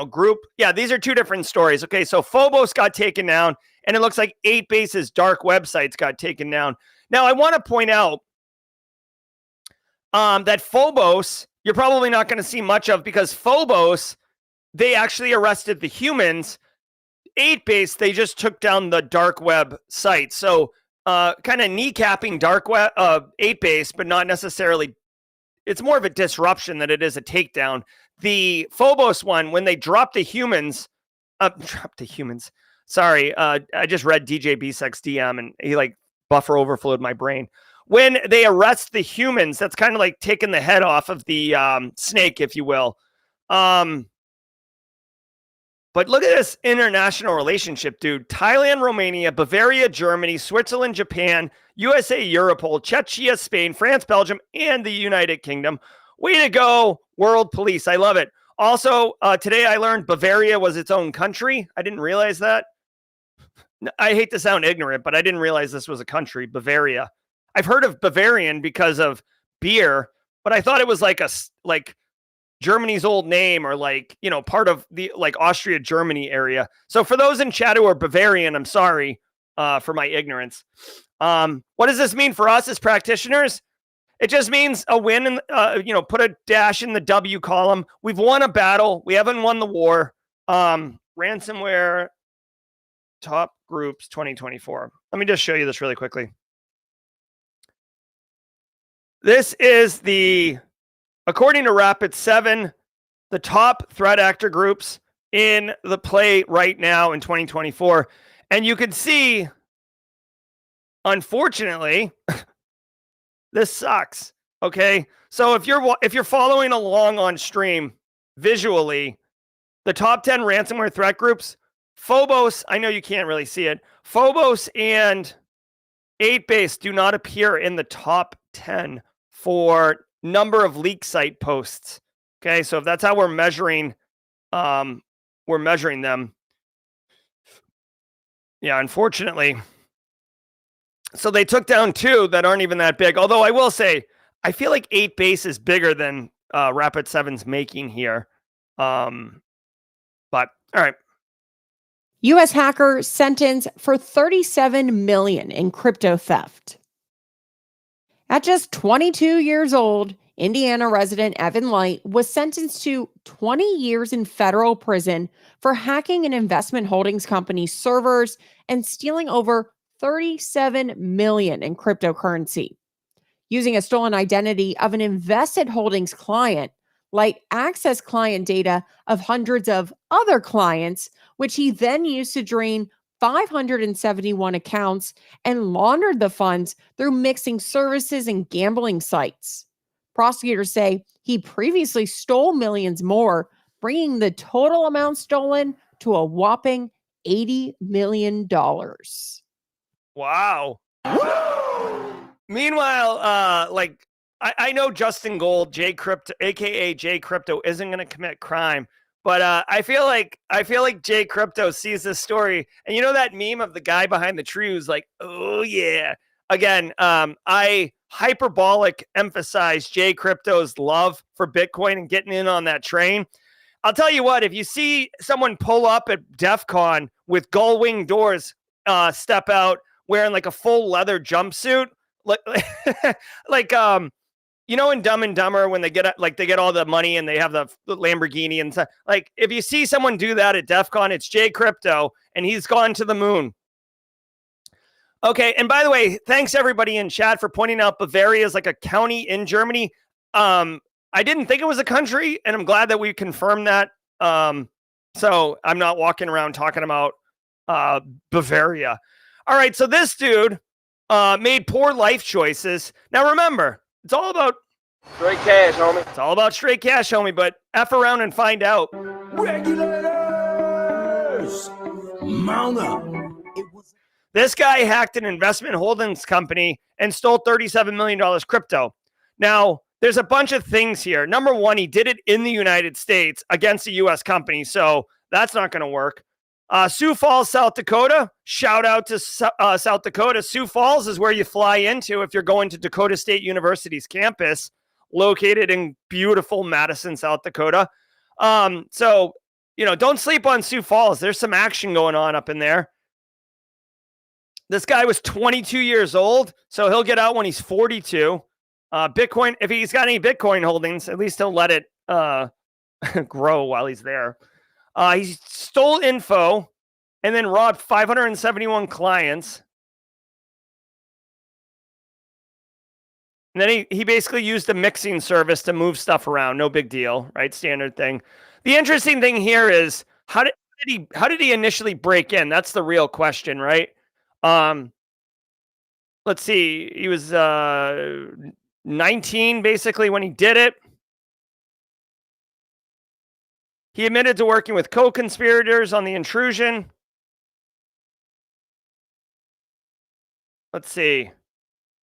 group. Yeah, these are 2 different stories. Okay, so Phobos got taken down, and it looks like 8base's dark websites got taken down. Now, I want to point out that Phobos, you're probably not going to see much of, because Phobos, they actually arrested the humans. 8base, they just took down the dark web site. So kind of kneecapping dark web 8base, but not necessarily. It's more of a disruption than it is a takedown. The Phobos one, when they dropped the humans, Sorry, I just read DJ B-Sex DM and he like buffer overflowed my brain. When they arrest the humans, that's kind of like taking the head off of the snake, if you will. But look at this international relationship, dude. Thailand, Romania, Bavaria, Germany, Switzerland, Japan, USA, Europol, Czechia, Spain, France, Belgium, and the United Kingdom. Way to go, world police. I love it. Also, today I learned Bavaria was its own country. I didn't realize that. I hate to sound ignorant, but I didn't realize this was a country, Bavaria. I've heard of Bavarian because of beer, but I thought it was like Germany's old name, or part of the Austria, Germany area. So for those in chat who are Bavarian, I'm sorry for my ignorance. What does this mean for us as practitioners? It just means a win, and put a dash in the W column. We've won a battle. We haven't won the war. Ransomware top groups 2024. Let me just show you this really quickly. This is according to Rapid7, the top threat actor groups in the play right now in 2024. And you can see, unfortunately, this sucks. Okay. So if you're following along on stream visually, the top 10 ransomware threat groups, Phobos, I know you can't really see it. Phobos and 8base do not appear in the top 10 for number of leak site posts. Okay, so if that's how we're measuring them. Yeah, unfortunately. So they took down 2 that aren't even that big. Although I will say, I feel like 8base is bigger than Rapid7's making here. But all right. U.S. hacker sentenced for $37 million in crypto theft. At just 22 years old, Indiana resident Evan Light was sentenced to 20 years in federal prison for hacking an investment holdings company's servers and stealing over $37 million in cryptocurrency. Using a stolen identity of an invested holdings client, Light accessed client data of hundreds of other clients, which he then used to drain 571 accounts and laundered the funds through mixing services and gambling sites. Prosecutors say he previously stole millions more, bringing the total amount stolen to a whopping $80 million. Wow. Meanwhile, I know Justin Gold, J Crypto, aka J Crypto, isn't going to commit crime, but I feel like J Crypto sees this story, and you know that meme of the guy behind the tree who's like, "Oh yeah." Again, I hyperbolic emphasize J Crypto's love for Bitcoin and getting in on that train. I'll tell you what: if you see someone pull up at DEF CON with gull wing doors, step out wearing like a full leather jumpsuit, you know, in Dumb and Dumber, when they get all the money and they have the Lamborghini and stuff. Like, if you see someone do that at DEF CON, it's J Crypto, and he's gone to the moon. Okay, and by the way, thanks everybody in chat for pointing out Bavaria is like a county in Germany. I didn't think it was a country, and I'm glad that we confirmed that. So I'm not walking around talking about Bavaria. All right, so this dude made poor life choices. Now remember, it's all about straight cash, homie. It's all about straight cash, homie, but F around and find out. Regulators, mount up. This guy hacked an investment holdings company and stole $37 million crypto. Now, there's a bunch of things here. Number one, he did it in the United States against a U.S. company, so that's not going to work. Sioux Falls, South Dakota. Shout out to South Dakota. Sioux Falls is where you fly into if you're going to Dakota State University's campus, located in beautiful Madison, South Dakota. So, you know, don't sleep on Sioux Falls. There's some action going on up in there. This guy was 22 years old, so he'll get out when he's 42. Bitcoin, if he's got any Bitcoin holdings, at least he'll let it grow while he's there. He stole info and then robbed 571 clients. And then he basically used a mixing service to move stuff around. No big deal, right? Standard thing. The interesting thing here is how did he initially break in? That's the real question, right? Let's see. He was 19 basically when he did it. He admitted to working with co-conspirators on the intrusion. Let's see.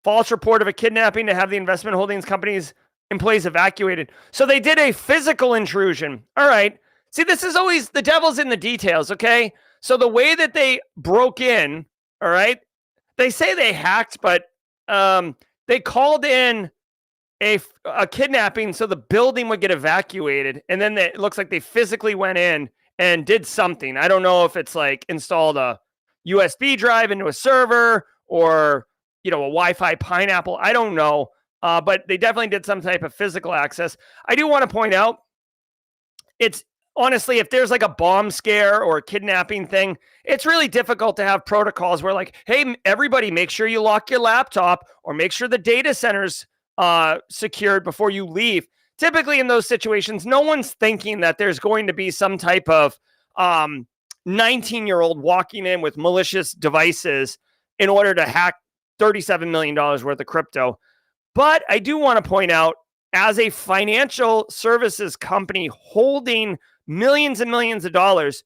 False report of a kidnapping to have the investment holdings company's employees evacuated. So they did a physical intrusion. All right. See, this is always the devil's in the details, okay? So the way that they broke in, all right, they say they hacked, but they called in a kidnapping so the building would get evacuated, and then it looks like they physically went in and did something. I don't know if it's like installed a USB drive into a server or, you know, a Wi-Fi pineapple. I don't know, but they definitely did some type of physical access. I do want to point out, it's honestly, if there's like a bomb scare or a kidnapping thing, it's really difficult to have protocols where like, hey, everybody, make sure you lock your laptop or make sure the data center's secured before you leave. Typically in those situations, no one's thinking that there's going to be some type of 19-year-old walking in with malicious devices in order to hack $37 million worth of crypto. But I do want to point out, as a financial services company holding millions and millions of dollars,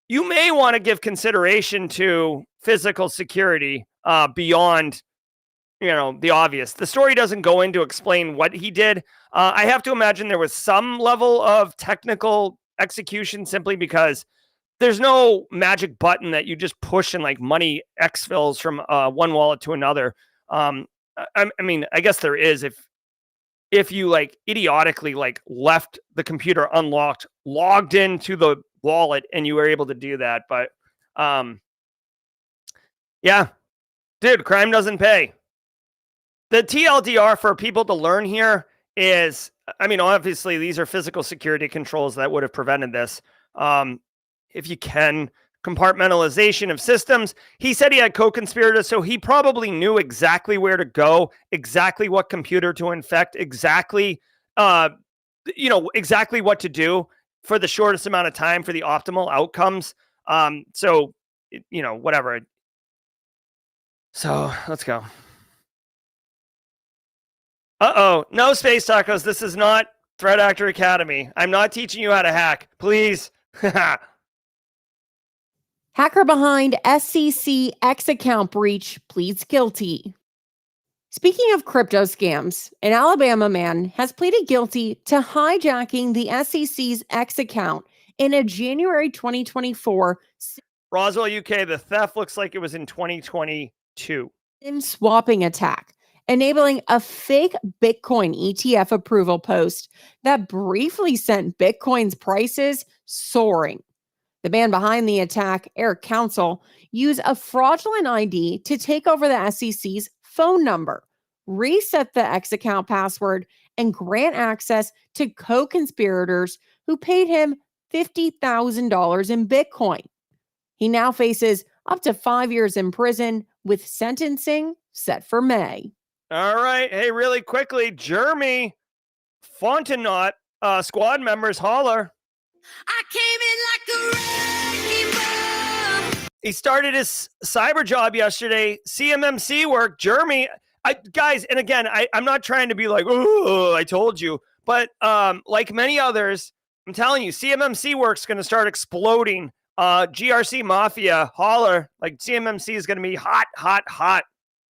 you may want to give consideration to physical security beyond, the obvious. The story doesn't go in to explain what he did. I have to imagine there was some level of technical execution, simply because there's no magic button that you just push and like money exfils from one wallet to another. I mean, I guess there is if you like idiotically like left the computer unlocked, logged into the wallet, and you were able to do that. But yeah, dude, crime doesn't pay. The TLDR for people to learn here is, I mean, obviously these are physical security controls that would have prevented this. If you can, compartmentalization of systems. He said he had co-conspirators, so he probably knew exactly where to go, exactly what computer to infect, exactly, exactly what to do for the shortest amount of time for the optimal outcomes. So, whatever. So let's go. No space tacos. This is not Threat Actor Academy. I'm not teaching you how to hack. Please. Hacker behind SEC X account breach pleads guilty. Speaking of crypto scams, an Alabama man has pleaded guilty to hijacking the SEC's X account in a January 2024 Roswell, UK. The theft looks like it was in 2022. SIM swapping attack, enabling a fake Bitcoin ETF approval post that briefly sent Bitcoin's prices soaring. The man behind the attack, Eric Council, used a fraudulent ID to take over the SEC's phone number, reset the X account password, and grant access to co-conspirators who paid him $50,000 in Bitcoin. He now faces up to 5 years in prison, with sentencing set for May. All right. Hey, really quickly, Jeremy Fontenaut, squad members, holler. I came in like a wrecking ball. He started his cyber job yesterday, CMMC work. Jeremy, guys, and again, I'm not trying to be like, oh, I told you. But like many others, I'm telling you, CMMC work's going to start exploding. GRC Mafia, holler. Like CMMC is going to be hot, hot, hot.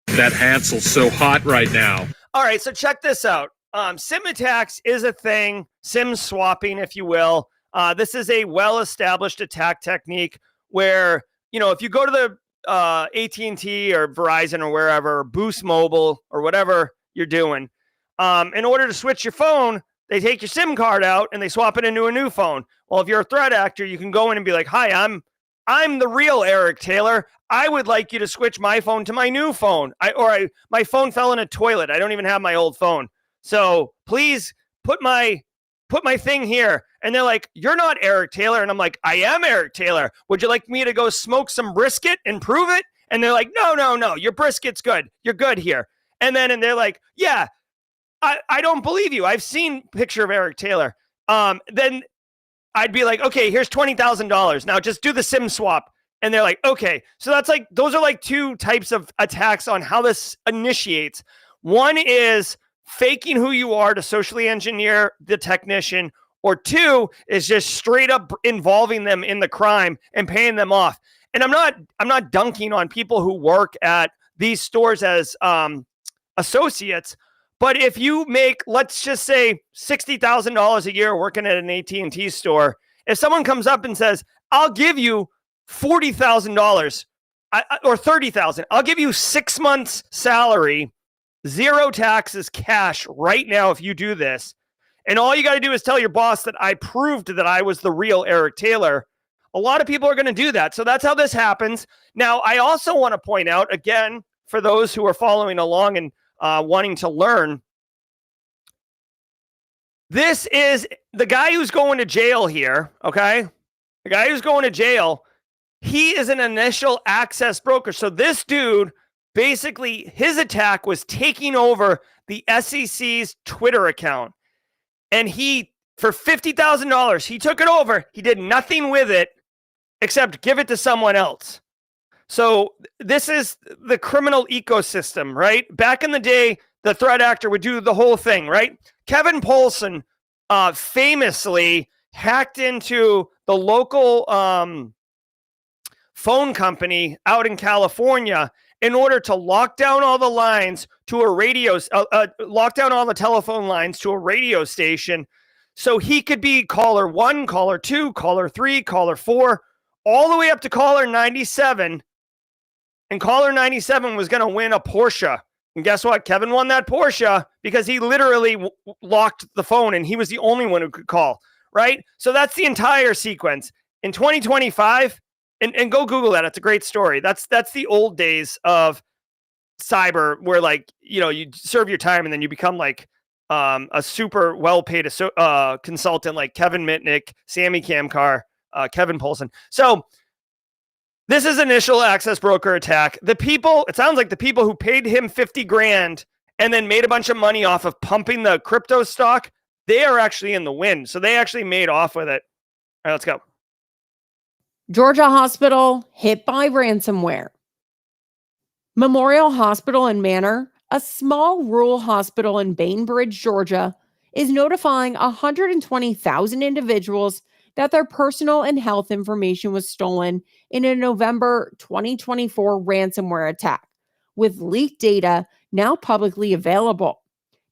That Hansel's so hot right now. All right, so check this out. SIM attacks is a thing, SIM swapping, if you will. This is a well-established attack technique where, if you go to the AT&T or Verizon or wherever, or Boost Mobile or whatever you're doing, in order to switch your phone, they take your SIM card out and they swap it into a new phone. Well, if you're a threat actor, you can go in and be like, hi, I'm the real Eric Taylor. I would like you to switch my phone to my new phone. My phone fell in a toilet. I don't even have my old phone. So please put my thing here. And they're like, you're not Eric Taylor. And I'm like, I am Eric Taylor. Would you like me to go smoke some brisket and prove it? And they're like, no, your brisket's good. You're good here. And they're like, yeah, I don't believe you. I've seen picture of Eric Taylor. Then I'd be like, okay, here's $20,000. Now just do the SIM swap. And they're like, okay. So that's like, those are like two types of attacks on how this initiates. One is faking who you are to socially engineer the technician, or two is just straight up involving them in the crime and paying them off. And I'm not dunking on people who work at these stores as associates, but if you make, let's just say, $60,000 a year working at an AT&T store, if someone comes up and says, I'll give you $40,000 or $30,000, I'll give you 6 months salary, 0 taxes, cash right now if you do this. And all you got to do is tell your boss that I proved that I was the real Eric Taylor. A lot of people are going to do that. So that's how this happens. Now, I also want to point out, again, for those who are following along and wanting to learn, this is the guy who's going to jail here, okay? The guy who's going to jail, he is an initial access broker. So this dude basically his attack was taking over the SEC's Twitter account. And he, for $50,000, he took it over. He did nothing with it except give it to someone else. So this is the criminal ecosystem, right? Back in the day, the threat actor would do the whole thing, right? Kevin Poulsen famously hacked into the local phone company out in California in order to lock down all the lines to a radio, lock down all the telephone lines to a radio station so he could be caller 1, caller 2, caller 3, caller 4, all the way up to caller 97. And caller 97 was going to win a Porsche. And guess what? Kevin won that Porsche because he literally locked the phone and he was the only one who could call, right? So that's the entire sequence. In 2025, and go Google that. It's a great story. That's the old days of cyber where, like, you know, you serve your time and then you become like a super well-paid consultant like Kevin Mitnick, Sammy Kamkar, Kevin Poulsen. So this is initial access broker attack. The people, it sounds like the people who paid him 50 grand and then made a bunch of money off of pumping the crypto stock, they are actually in the win. So they actually made off with it. All right, let's go. Georgia hospital hit by ransomware. Memorial Hospital and Manor, a small rural hospital in Bainbridge, Georgia, is notifying 120,000 individuals that their personal and health information was stolen in a November 2024 ransomware attack, with leaked data now publicly available.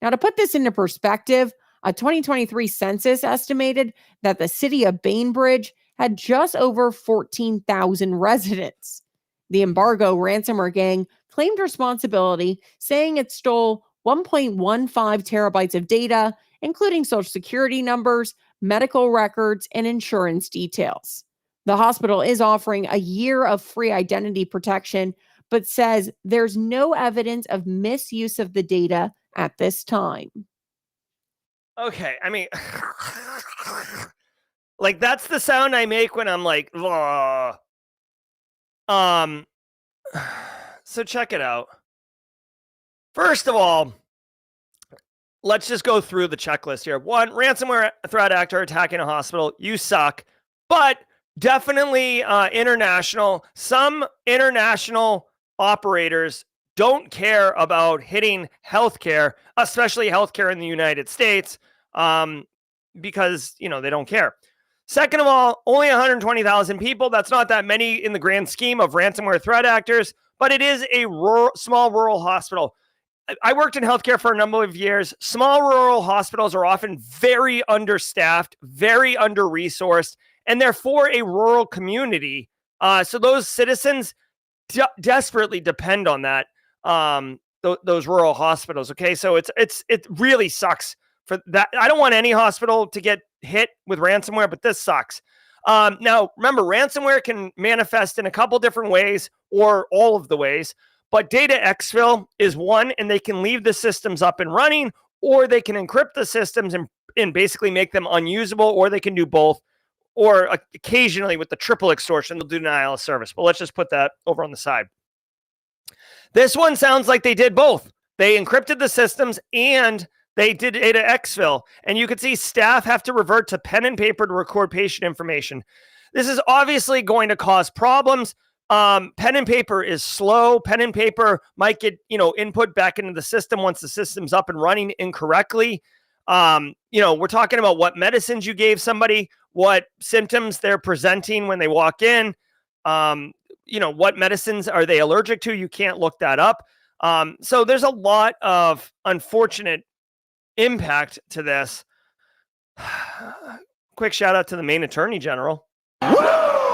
Now, to put this into perspective, a 2023 census estimated that the city of Bainbridge had just over 14,000 residents. The embargo ransomware gang claimed responsibility, saying it stole 1.15 terabytes of data, including social security numbers, medical records, and insurance details. The hospital is offering a year of free identity protection, but says there's no evidence of misuse of the data at this time. Okay, I mean, like, that's the sound I make when I'm like, ugh. So check it out. First of all, let's just go through the checklist here. 1, ransomware threat actor attacking a hospital. You suck. But definitely international. Some international operators don't care about hitting healthcare, especially healthcare in the United States, because, you know, they don't care. Second of all, only 120,000 people. That's not that many in the grand scheme of ransomware threat actors, but it is a small rural hospital. I worked in healthcare for a number of years. Small rural hospitals are often very understaffed, very under-resourced, and they're for a rural community. So those citizens desperately depend on that, those rural hospitals. Okay, so it really sucks for that. I don't want any hospital to get hit with ransomware, but this sucks. Now, remember, ransomware can manifest in a couple different ways or all of the ways. But data exfil is one, and they can leave the systems up and running, or they can encrypt the systems and basically make them unusable, or they can do both, or occasionally with the triple extortion, they'll do denial of service. But let's just put that over on the side. This one sounds like they did both. They encrypted the systems and they did data exfil. And you can see staff have to revert to pen and paper to record patient information. This is obviously going to cause problems. Pen and paper is slow. Pen and paper might get, input back into the system once the system's up and running incorrectly. We're talking about what medicines you gave somebody, what symptoms they're presenting when they walk in. What medicines are they allergic to? You can't look that up. So there's a lot of unfortunate impact to this. Quick shout out to the Maine Attorney General.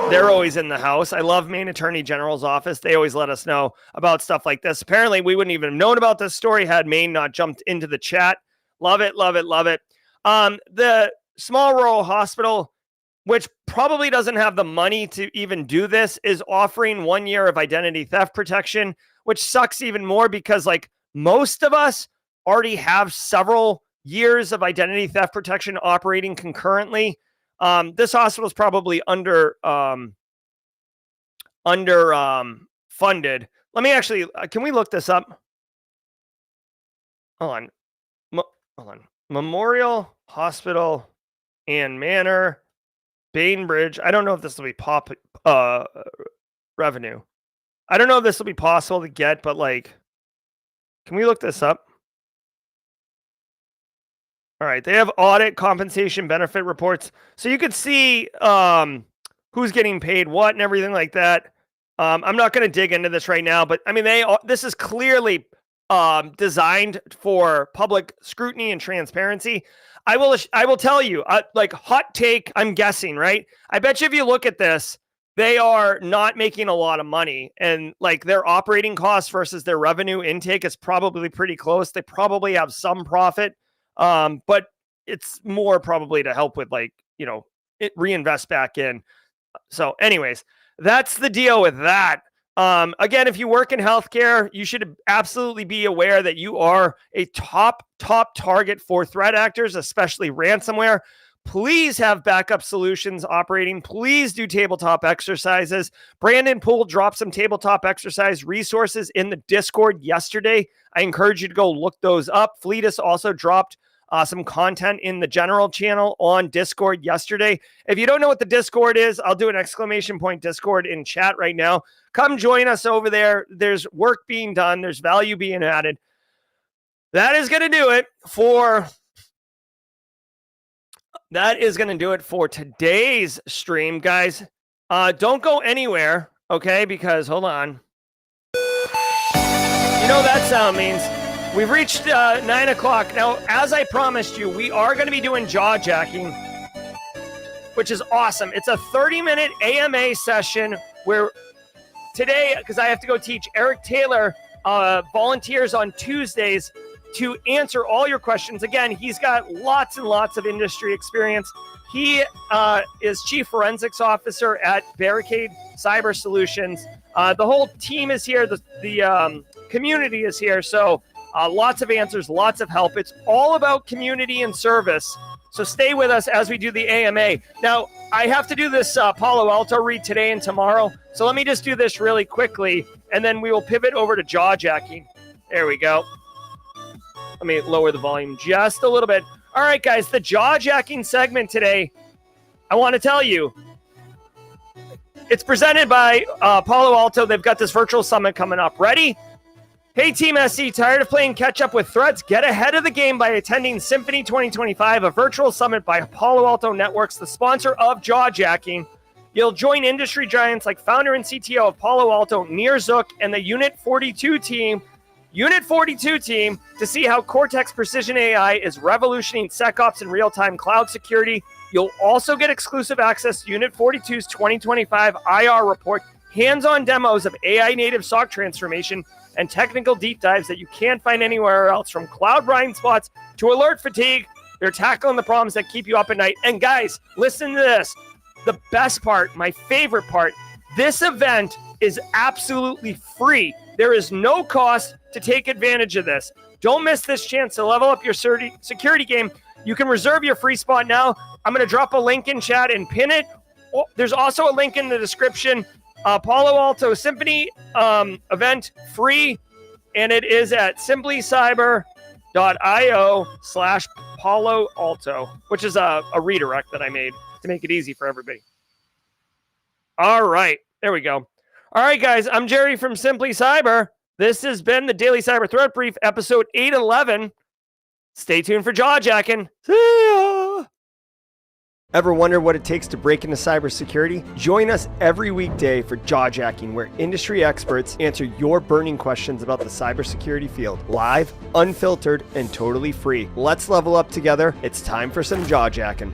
They're always in the house. I love Maine Attorney General's office. They always let us know about stuff like this. Apparently, we wouldn't even have known about this story had Maine not jumped into the chat. Love it, love it, love it. The small rural hospital, which probably doesn't have the money to even do this, is offering 1 year of identity theft protection, which sucks even more because, most of us already have several years of identity theft protection operating concurrently. This hospital is probably funded. let me actually, can we look this up? Hold on. Hold on. Memorial Hospital and Manor, Bainbridge. I don't know if this will be revenue. I don't know if this will be possible to get, but like, can we look this up? All right, they have audit compensation benefit reports, so you could see who's getting paid what and everything like that. I'm not going to dig into this right now, but I mean, this is clearly designed for public scrutiny and transparency. I will tell you, like hot take. I'm guessing, right? I bet you if you look at this, they are not making a lot of money, and like their operating costs versus their revenue intake is probably pretty close. They probably have some profit. But it's more probably to help with reinvest back in. So anyways, that's the deal with that. Again, if you work in healthcare, you should absolutely be aware that you are a top target for threat actors, especially ransomware. Please have backup solutions operating. Please do tabletop exercises. Brandon Poole dropped some tabletop exercise resources in the Discord yesterday. I encourage you to go look those up. Fleetus also dropped some content in the general channel on Discord yesterday. If you don't know what the Discord is, I'll do an exclamation point Discord in chat right now. Come join us over there. There's work being done. There's value being added. That is going to do it for today's stream, guys. Don't go anywhere, okay? Because hold on. You know what that sound means. We've reached 9 o'clock. Now, as I promised you, we are going to be doing jaw jacking, which is awesome. It's a 30-minute AMA session where today, because I have to go teach, Eric Taylor volunteers on Tuesdays to answer all your questions. Again, he's got lots and lots of industry experience. He is Chief Forensics Officer at Barricade Cyber Solutions. The whole team is here. The community is here. So lots of answers, lots of help. It's all about community and service. So stay with us as we do the AMA. Now, I have to do this Palo Alto read today and tomorrow. So let me just do this really quickly, and then we will pivot over to jaw jacking. There we go. Let me lower the volume just a little bit. All right, guys, the jaw jacking segment today, I want to tell you, it's presented by Palo Alto. They've got this virtual summit coming up. Ready? Hey, Team SE, tired of playing catch-up with threats? Get ahead of the game by attending Symphony 2025, a virtual summit by Palo Alto Networks, the sponsor of jaw jacking. You'll join industry giants like founder and CTO of Palo Alto, Nir Zook, and the Unit 42 team to see how Cortex Precision AI is revolutioning SecOps and real-time cloud security. You'll also get exclusive access to Unit 42's 2025 IR report, hands-on demos of AI-native SOC transformation, and technical deep dives that you can't find anywhere else. From cloud blind spots to alert fatigue, they're tackling the problems that keep you up at night. And guys, listen to this. The best part, my favorite part, this event is absolutely free. There is no cost to take advantage of this. Don't miss this chance to level up your security game. You can reserve your free spot now. I'm going to drop a link in chat and pin it. Oh, there's also a link in the description. Palo Alto Symphony event free, and it is at simplycyber.io/Palo Alto, which is a redirect that I made to make it easy for everybody. All right, there we go. All right, guys, I'm Jerry from Simply Cyber. This has been the Daily Cyber Threat Brief, episode 811. Stay tuned for jaw jacking. See ya! Ever wonder what it takes to break into cybersecurity? Join us every weekday for Jaw Jacking, where industry experts answer your burning questions about the cybersecurity field. Live, unfiltered, and totally free. Let's level up together. It's time for some jaw jacking.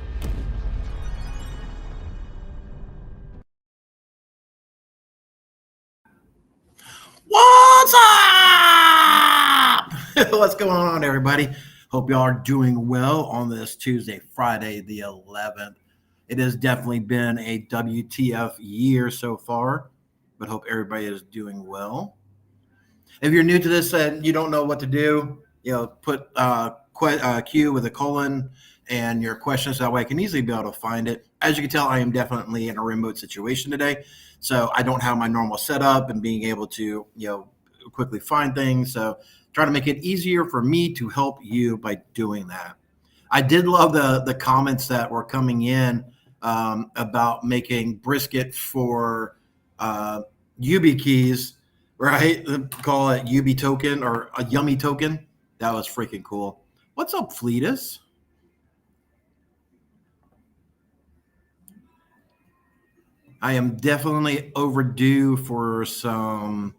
What's up? What's going on, everybody? Hope y'all are doing well on this Tuesday, Friday, the 11th. It has definitely been a WTF year so far, but hope everybody is doing well. If you're new to this and you don't know what to do, put Q with a colon, and your questions. That way I can easily be able to find it. As you can tell, I am definitely in a remote situation today. So I don't have my normal setup and being able to, quickly find things. So trying to make it easier for me to help you by doing that. I did love the comments that were coming in about making brisket for YubiKeys, right? Call it Yubi token or a yummy token. That was freaking cool. What's up, Fleetus? I am definitely overdue for some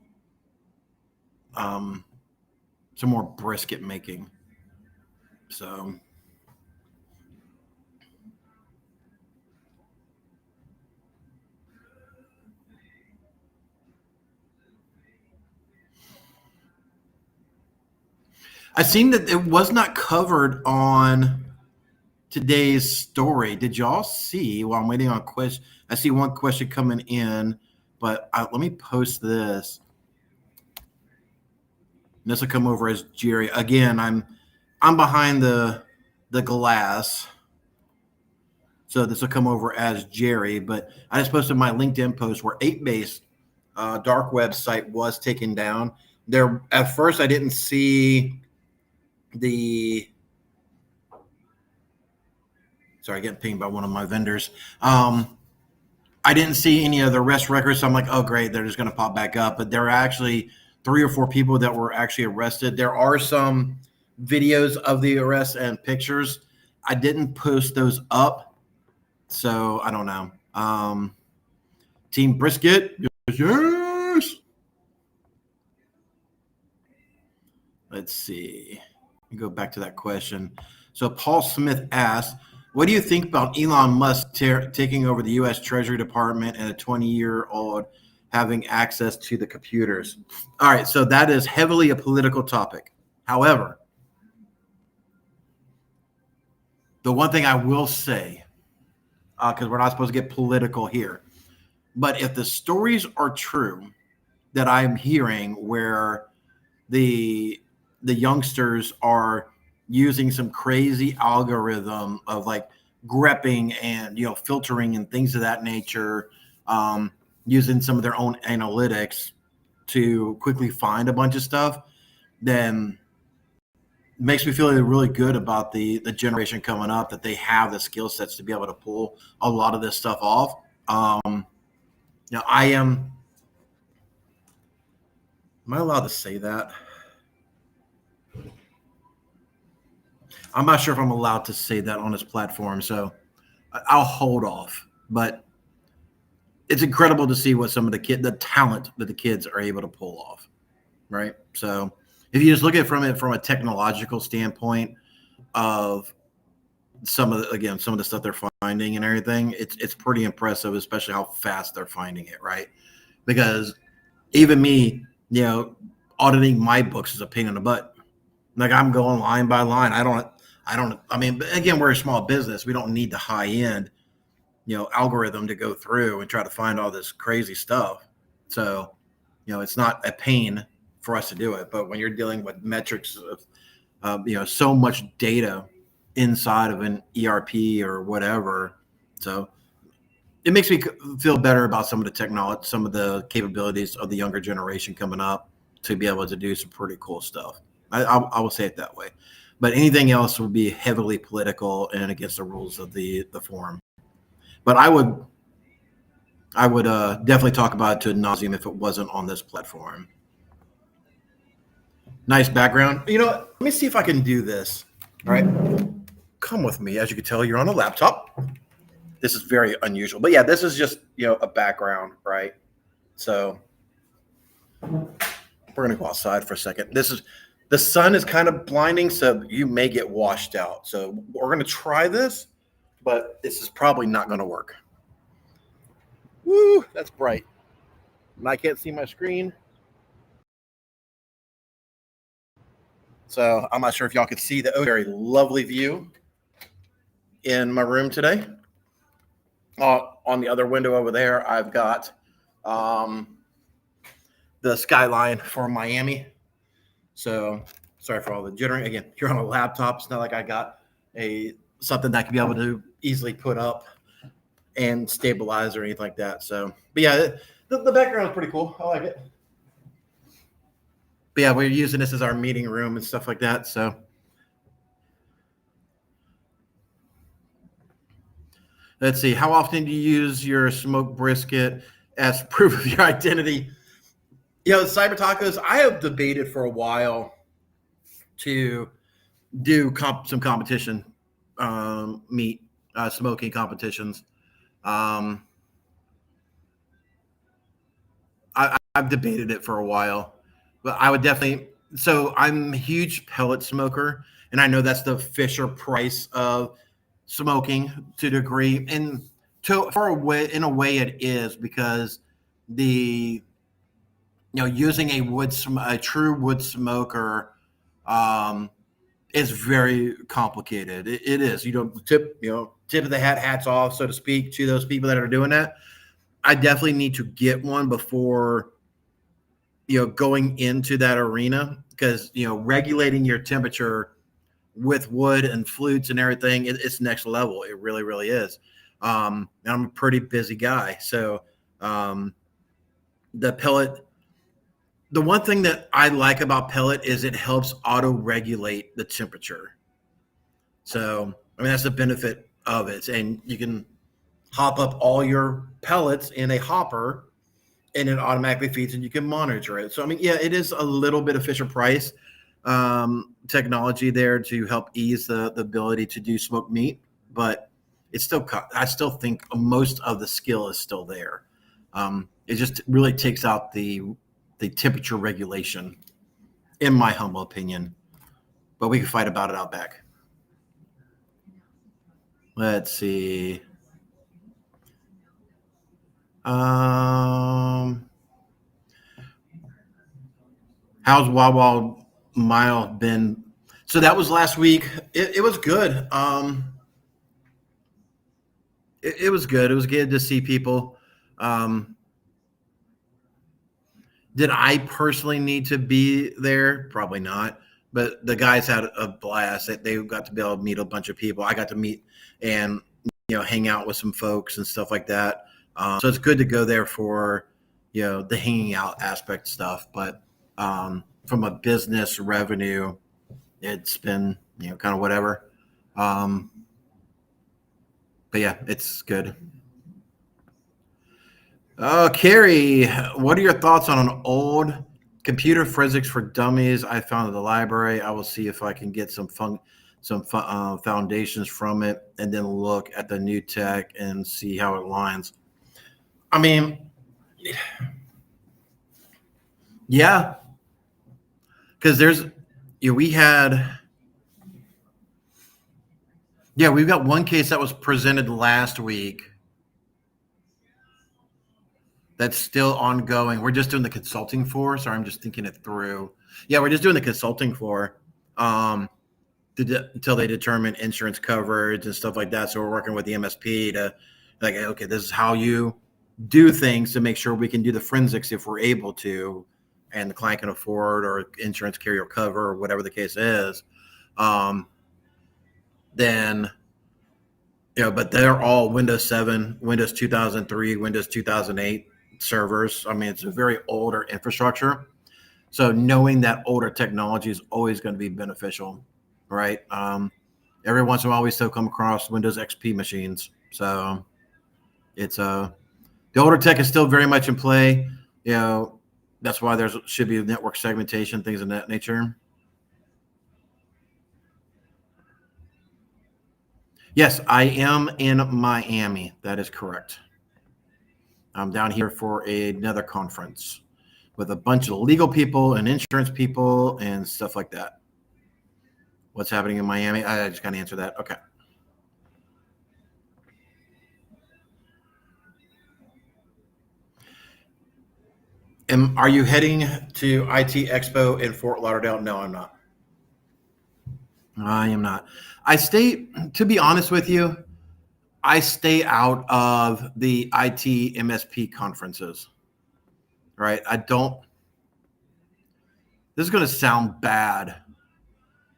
more brisket making. So I seen that it was not covered on today's story. Did y'all see? While I'm waiting on question, I see one question coming in, but let me post this. This will come over as Jerry. Again, I'm behind the glass, so this will come over as Jerry. But I just posted my LinkedIn post where 8base dark web site was taken down. There at first I didn't see the. Sorry, getting pinged by one of my vendors. I didn't see any of the arrest records, so I'm like, oh great, they're just going to pop back up. But there are actually 3 or 4 people that were actually arrested. There are some videos of the arrest and pictures. I didn't post those up, so I don't know. Team Brisket, yes. Let's see. Let me go back to that question. So Paul Smith asked, what do you think about Elon Musk taking over the U.S. Treasury Department and a 20-year-old having access to the computers? All right, so that is heavily a political topic. However, the one thing I will say, because we're not supposed to get political here, but if the stories are true that I'm hearing where the youngsters are using some crazy algorithm of like grepping and filtering and things of that nature, using some of their own analytics to quickly find a bunch of stuff, then it makes me feel really good about the generation coming up, that they have the skill sets to be able to pull a lot of this stuff off. Am I allowed to say that? I'm not sure if I'm allowed to say that on this platform, so I'll hold off. But it's incredible to see what some of the talent that the kids are able to pull off, right? So if you just look at it from a technological standpoint of some of the stuff they're finding and everything, it's pretty impressive, especially how fast they're finding it, right? Because even me, auditing my books is a pain in the butt. Like I'm going line by line. I mean, again, we're a small business. We don't need the high end, algorithm to go through and try to find all this crazy stuff. So, it's not a pain for us to do it. But when you're dealing with metrics of, so much data inside of an ERP or whatever, so it makes me feel better about some of the technology, some of the capabilities of the younger generation coming up to be able to do some pretty cool stuff. I will say it that way. But anything else would be heavily political and against the rules of the forum. But I would definitely talk about it to ad nauseum if it wasn't on this platform. Nice background. Let me see if I can do this. All right. Come with me. As you can tell, you're on a laptop. This is very unusual. But yeah, this is just, a background, right? So we're going to go outside for a second. The sun is kind of blinding, so you may get washed out. So we're going to try this, but this is probably not going to work. Woo, that's bright. And I can't see my screen. So I'm not sure if y'all could see the very lovely view in my room today. On the other window over there, I've got the skyline for Miami. So sorry for all the jittering. Again, you're on a laptop. It's not like I got a something that can be able to easily put up and stabilize or anything like that. So, but yeah, the background is pretty cool. I like it. But yeah, we're using this as our meeting room and stuff like that. So let's see. How often do you use your smoked brisket as proof of your identity? Cyber tacos, I have debated for a while to do some competition meat, smoking competitions. I've debated it for a while, but I would definitely. So I'm a huge pellet smoker, and I know that's the Fisher Price of smoking to a degree, and in a way it is, because using a true wood smoker is very complicated. It is. Tip of the hats off, so to speak, to those people that are doing that. I definitely need to get one before going into that arena, because regulating your temperature with wood and flutes and everything, it's next level. It really, really is. And I'm a pretty busy guy, so the pellet. The one thing that I like about pellet is it helps auto-regulate the temperature. So, that's the benefit of it. And you can hop up all your pellets in a hopper, and it automatically feeds, and you can monitor it. So, it is a little bit of Fisher Price technology there to help ease the ability to do smoked meat, but I still think most of the skill is still there. It just really takes out the temperature regulation, in my humble opinion, but we can fight about it out back. Let's see. How's Wawa Mile been? So that was last week. It was good. It was good. It was good to see people. Did I personally need to be there? Probably not. But the guys had a blast. They got to be able to meet a bunch of people. I got to meet and hang out with some folks and stuff like that. So it's good to go there for the hanging out aspect stuff. But from a business revenue, it's been kind of whatever. But yeah, it's good. Carrie, what are your thoughts on an old computer forensics for dummies I found in the library? I will see if I can get some foundations from it, and then look at the new tech and see how it aligns. Yeah, because we've got one case that was presented last week that's still ongoing. We're just doing the consulting for. Sorry, I'm just thinking it through. Yeah, we're just doing the consulting for until they determine insurance coverage and stuff like that. So we're working with the MSP to okay, this is how you do things to make sure we can do the forensics if we're able to, and the client can afford, or insurance carrier cover, or whatever the case is. Then, but they're all Windows 7, Windows 2003, Windows 2008 servers. It's a very older infrastructure. So knowing that older technology is always going to be beneficial, right? Every once in a while, we still come across Windows XP machines. So it's the older tech is still very much in play. That's why there should be network segmentation, things of that nature. Yes, I am in Miami. That is correct. I'm down here for another conference with a bunch of legal people and insurance people and stuff like that. What's happening in Miami? I just got to answer that. Okay. Are you heading to IT Expo in Fort Lauderdale? No, I'm not. I am not. To be honest with you, I stay out of the IT MSP conferences, right? This is going to sound bad,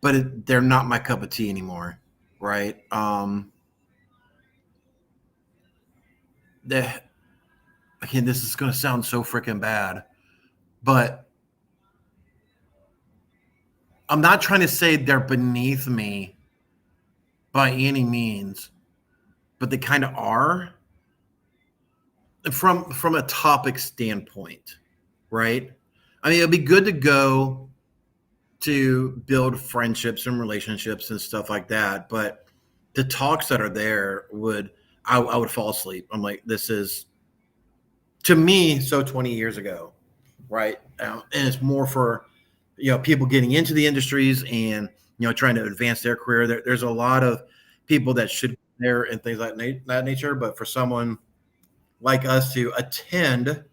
but they're not my cup of tea anymore. right? Again, this is going to sound so freaking bad, but I'm not trying to say they're beneath me by any means, but they kind of are from a topic standpoint, right? I mean, it'd be good to go to build friendships and relationships and stuff like that, but the talks that are there I would fall asleep. I'm like, this is to me so 20 years ago, right? And it's more for people getting into the industries and trying to advance their career. There's a lot of people that should be there and things like that nature, but for someone like us to attend,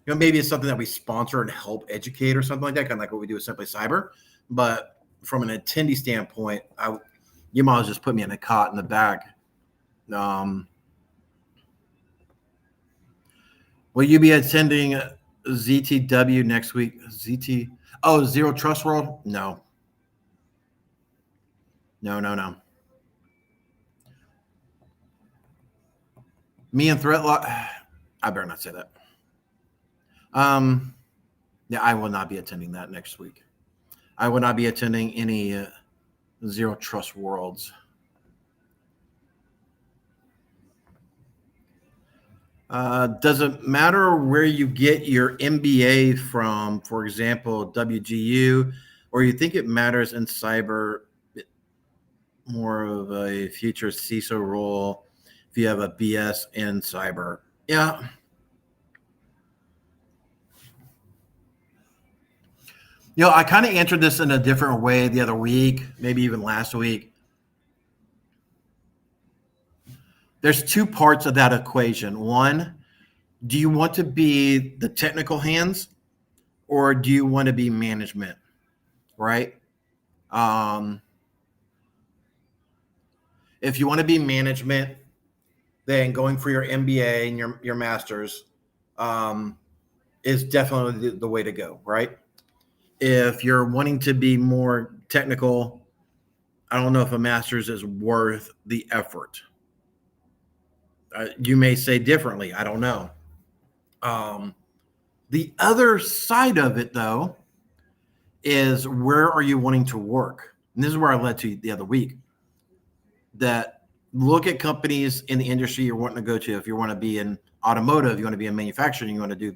maybe it's something that we sponsor and help educate or something like that, kind of like what we do with Simply Cyber. But from an attendee standpoint, you might as well just put me in a cot in the back. Will you be attending ZTW next week? Zero Trust World? No. Me and Threatlock. I better not say that. Yeah, I will not be attending that next week. I will not be attending any Zero Trust Worlds. Does it matter where you get your MBA from, for example, WGU, or you think it matters in cyber more of a future CISA role if you have a BS in cyber? Yeah. I kind of answered this in a different way the other week, maybe even last week. There's two parts of that equation. One, do you want to be the technical hands or do you want to be management, right? If you want to be management, then going for your MBA and your master's is definitely the way to go, right? If you're wanting to be more technical, I don't know if a master's is worth the effort. You may say differently. I don't know. The other side of it, though, is where are you wanting to work? And this is where I led to the other week. That look at companies in the industry you're wanting to go to. If you want to be in automotive, you want to be in manufacturing, you want to do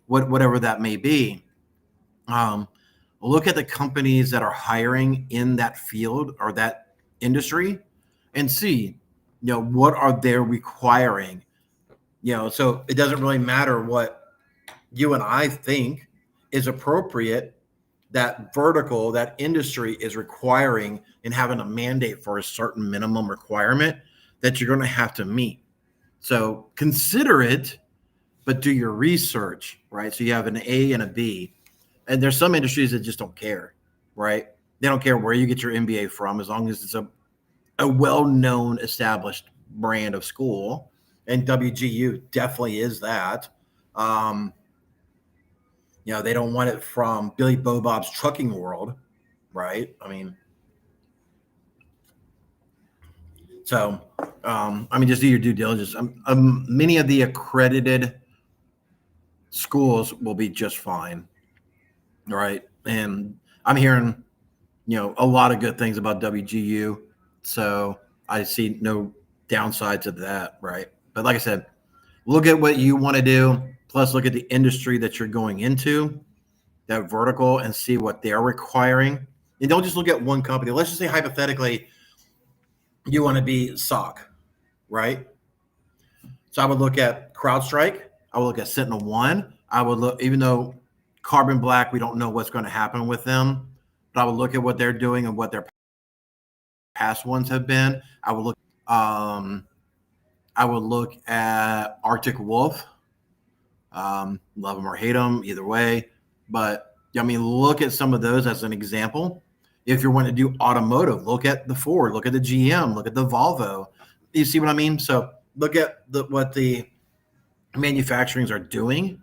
whatever that may be. Look at the companies that are hiring in that field or that industry and see, what are they requiring? So it doesn't really matter what you and I think is appropriate. That vertical, that industry is requiring and having a mandate for a certain minimum requirement that you're going to have to meet. So consider it, but do your research, right? So you have an A and a B. And there's some industries that just don't care, right? They don't care where you get your MBA from as long as it's a well-known, established brand of school. And WGU definitely is that. They don't want it from Billy Bob's Trucking World, right? I mean, so, just do your due diligence. Many of the accredited schools will be just fine, right? And I'm hearing, a lot of good things about WGU. So I see no downside to that, right? But like I said, look at what you want to do. Plus, look at the industry that you're going into, that vertical, and see what they're requiring. And don't just look at one company. Let's just say hypothetically, you want to be SOC, right? So I would look at CrowdStrike. I would look at SentinelOne. I would look, even though Carbon Black, we don't know what's going to happen with them, but I would look at what they're doing and what their past ones have been. I would look at Arctic Wolf. Love them or hate them, either way. But look at some of those as an example. If you're wanting to do automotive, look at the Ford, look at the GM, look at the Volvo. You see what I mean? So look at what the manufacturings are doing.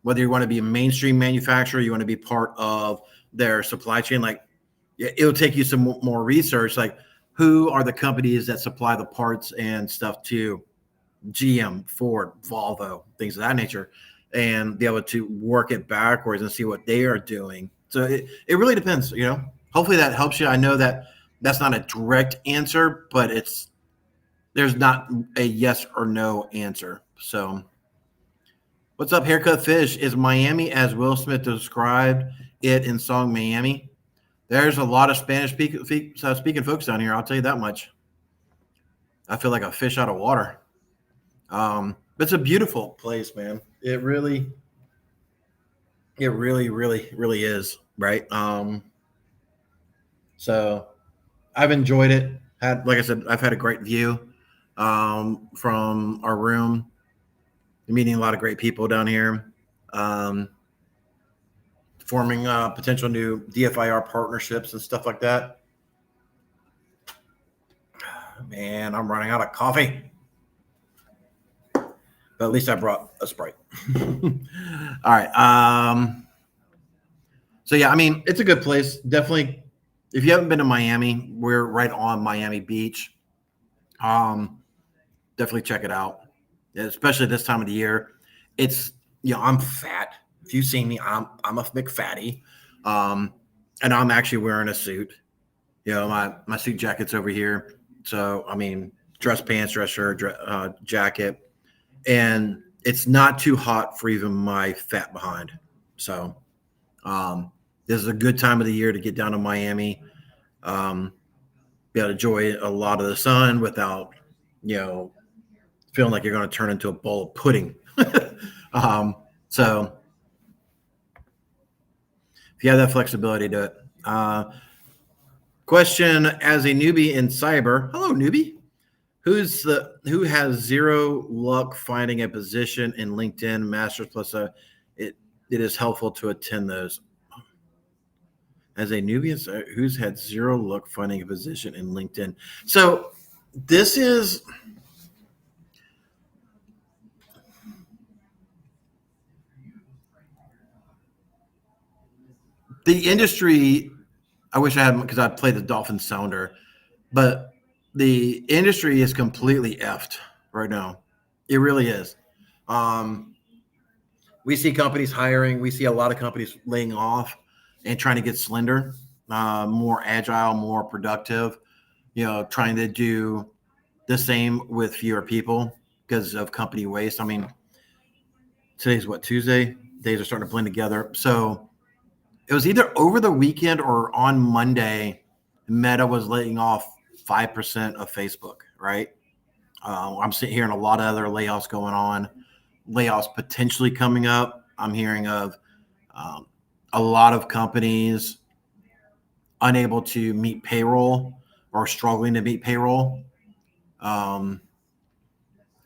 Whether you want to be a mainstream manufacturer, you want to be part of their supply chain, like it'll take you some more research. Like who are the companies that supply the parts and stuff to GM, Ford, Volvo, things of that nature, and be able to work it backwards and see what they are doing. So it really depends, you know. Hopefully that helps you. I know that that's not a direct answer, but there's not a yes or no answer. So what's up, Haircut Fish? Is Miami as Will Smith described it in song Miami? There's a lot of Spanish speaking folks down here. I'll tell you that much. I feel like a fish out of water. It's a beautiful place, man. It really, really is, right? So I've enjoyed it. Like I said, I've had a great view from our room. Meeting a lot of great people down here. Forming potential new DFIR partnerships and stuff like that. Man, I'm running out of coffee. But at least I brought a Sprite. All right. So, yeah, I mean, it's a good place. Definitely, if you haven't been to Miami, we're right on Miami Beach. Definitely check it out, especially this time of the year. It's, you know, I'm fat. If you've seen me, I'm a big fatty. And I'm actually wearing a suit. You know, my suit jacket's over here. So, I mean, dress pants, dress shirt, jacket. And it's not too hot for even my fat behind. So this is a good time of the year to get down to Miami. Be able to enjoy a lot of the sun without, you know, feeling like you're going to turn into a bowl of pudding. So if you have that flexibility, do it. Question: as a newbie in cyber, hello newbie, who has zero luck finding a position in LinkedIn Masters Plus? It is helpful to attend those. As a newbie, who's had zero luck finding a position in LinkedIn? So this is the industry. I wish I had, because I played the Dolphin Sounder, but the industry is completely effed right now. It really is. We see companies hiring. We see a lot of companies laying off and trying to get slender, more agile, more productive, you know, trying to do the same with fewer people because of company waste. I mean, today's what, Tuesday? Days are starting to blend together. So it was either over the weekend or on Monday, Meta was laying off 5% of Facebook, right? I'm hearing a lot of other layoffs going on, layoffs potentially coming up. I'm hearing of a lot of companies unable to meet payroll or struggling to meet payroll.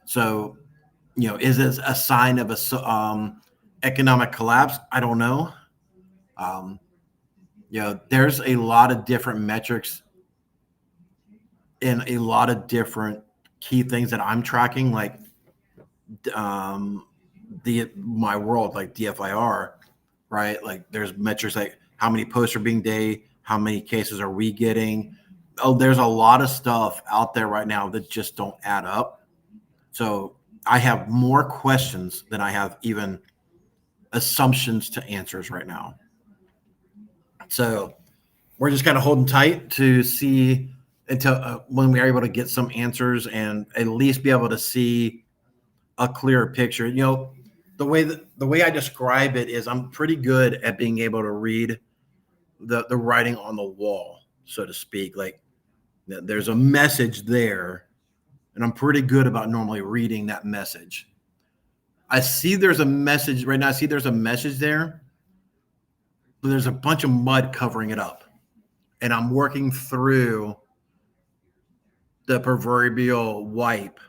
So, you know, is this a sign of a economic collapse? I don't know. You know, there's a lot of different metrics and a lot of different key things that I'm tracking, like my world, like DFIR, right? Like there's metrics like how many posts are being day, how many cases are we getting? Oh, there's a lot of stuff out there right now that just don't add up. So I have more questions than I have even assumptions to answers right now. So we're just kind of holding tight to see until when we are able to get some answers and at least be able to see a clearer picture. You know, the way I describe it is I'm pretty good at being able to read the writing on the wall, so to speak. Like there's a message there, and I'm pretty good about normally reading that message. I see there's a message right now. I see there's a message there, but there's a bunch of mud covering it up. And I'm working through the proverbial wipe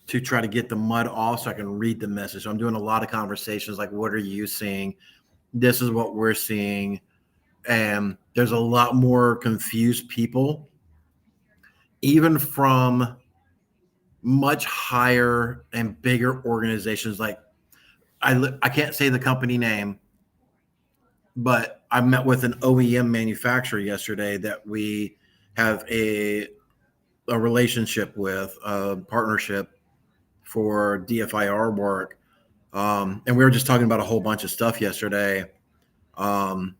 to try to get the mud off so I can read the message. So I'm doing a lot of conversations like, what are you seeing? This is what we're seeing. And there's a lot more confused people, even from much higher and bigger organizations. Like I can't say the company name, but I met with an OEM manufacturer yesterday that we have a relationship with, a partnership for DFIR work. And we were just talking about a whole bunch of stuff yesterday. And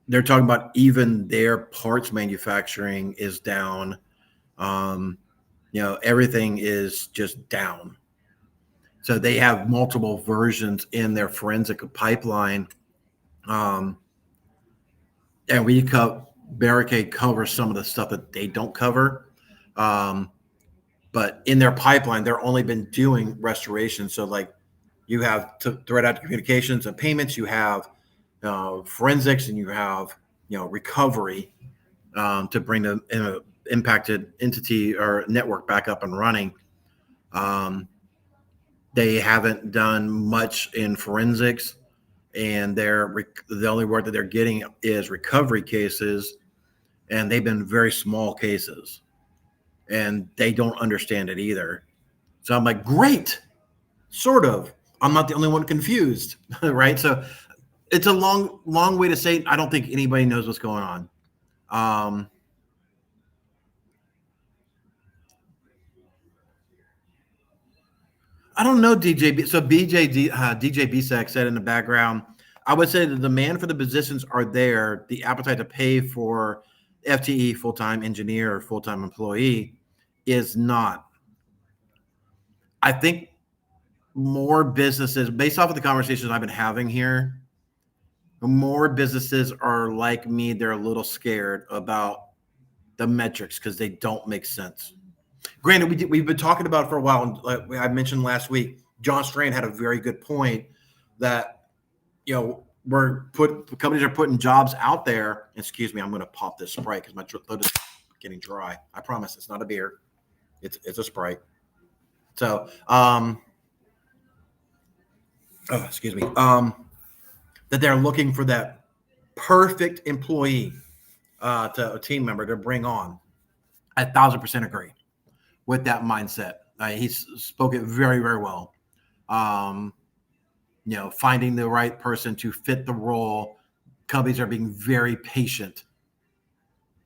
they're talking about even their parts manufacturing is down. Everything is just down. So they have multiple versions in their forensic pipeline. And Barricade covers some of the stuff that they don't cover. But in their pipeline, they're only been doing restoration. So like you have threat actor communications and payments, you have forensics, and you have recovery to bring the impacted entity or network back up and running. They haven't done much in forensics, and the only work that they're getting is recovery cases, and they've been very small cases, and they don't understand it either. So I'm like, great, sort of. I'm not the only one confused, right? So it's a long way to say I don't think anybody knows what's going on. I don't know, DJ. So DJ BSEC said in the background, I would say the demand for the positions are there. The appetite to pay for FTE, full-time engineer or full-time employee, is not. I think more businesses, based off of the conversations I've been having here, more businesses are like me. They're a little scared about the metrics because they don't make sense. Granted, we've been talking about it for a while. And like I mentioned last week, John Strand had a very good point that, companies are putting jobs out there. Excuse me, I'm going to pop this Sprite because my throat is getting dry. I promise it's not a beer. It's a Sprite. So, excuse me. That they're looking for that perfect employee, to a team member to bring on. I 1,000% agree with that mindset. He spoke it very, very well. Finding the right person to fit the role. Companies are being very patient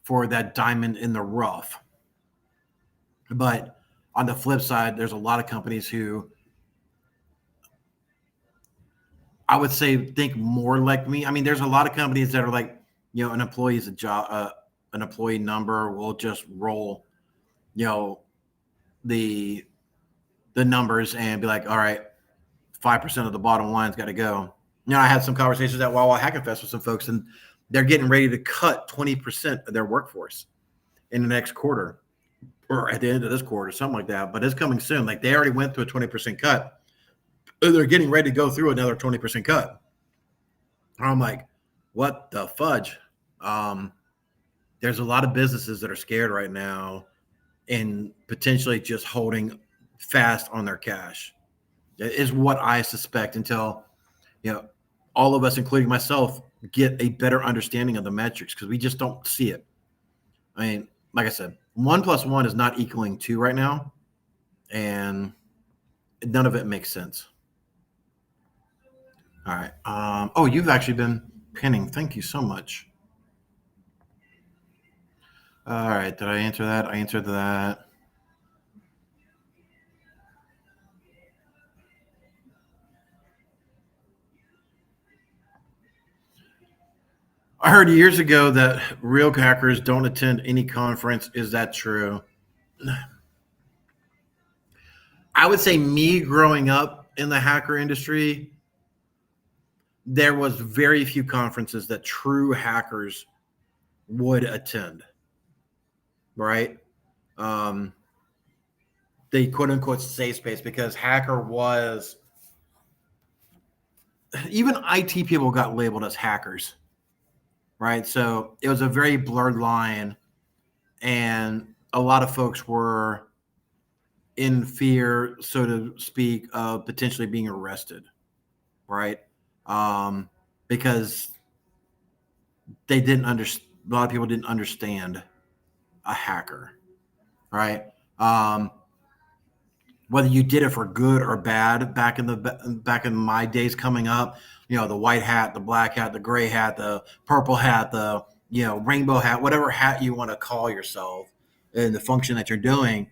for that diamond in the rough. But on the flip side, there's a lot of companies who, I would say, think more like me. I mean, there's a lot of companies that are like, an employee is a job, an employee number. We'll just roll, the numbers and be like, all right, 5% of the bottom line's got to go. I had some conversations at Wawa Hackenfest with some folks, and they're getting ready to cut 20% of their workforce in the next quarter, or at the end of this quarter, something like that. But it's coming soon. Like, they already went through a 20% cut. They're getting ready to go through another 20% cut. I'm like, what the fudge? There's a lot of businesses that are scared right now and potentially just holding fast on their cash. That is what I suspect, until, all of us, including myself, get a better understanding of the metrics, because we just don't see it. I mean, like I said, 1 + 1 is not equaling 2 right now, and none of it makes sense. All right. You've actually been pinning. Thank you so much. All right. Did I answer that? I answered that. I heard years ago that real hackers don't attend any conference. Is that true? I would say, me growing up in the hacker industry, there was very few conferences that true hackers would attend, right? The quote unquote safe space, because hacker was, even IT people got labeled as hackers, right? So it was a very blurred line, and a lot of folks were in fear, so to speak, of potentially being arrested, right? Because they didn't understand. A lot of people didn't understand a hacker, right? Whether you did it for good or bad, back in my days coming up, the white hat, the black hat, the gray hat, the purple hat, the rainbow hat, whatever hat you want to call yourself, and the function that you're doing,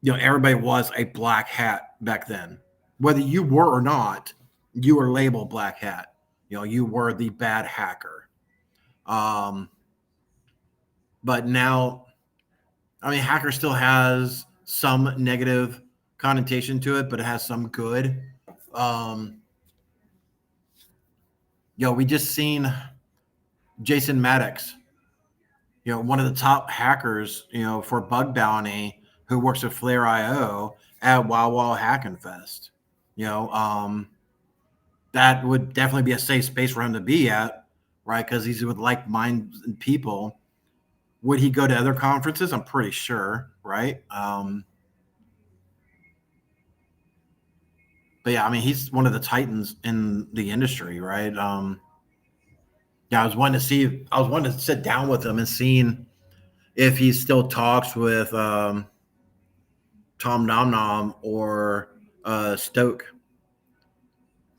everybody was a black hat back then. Whether you were or not, you were labeled black hat. You were the bad hacker. But now, hacker still has some negative connotation to it, but it has some good. We just seen Jason Maddox, one of the top hackers, for bug bounty, who works at Flare.io at Wow Wow Hackin' Fest. That would definitely be a safe space for him to be at, right? Because he's with like-minded people. Would he go to other conferences? I'm pretty sure, right? But yeah, he's one of the titans in the industry, right? I was wanting to sit down with him and seeing if he still talks with Tom Nom Nom or Stoke.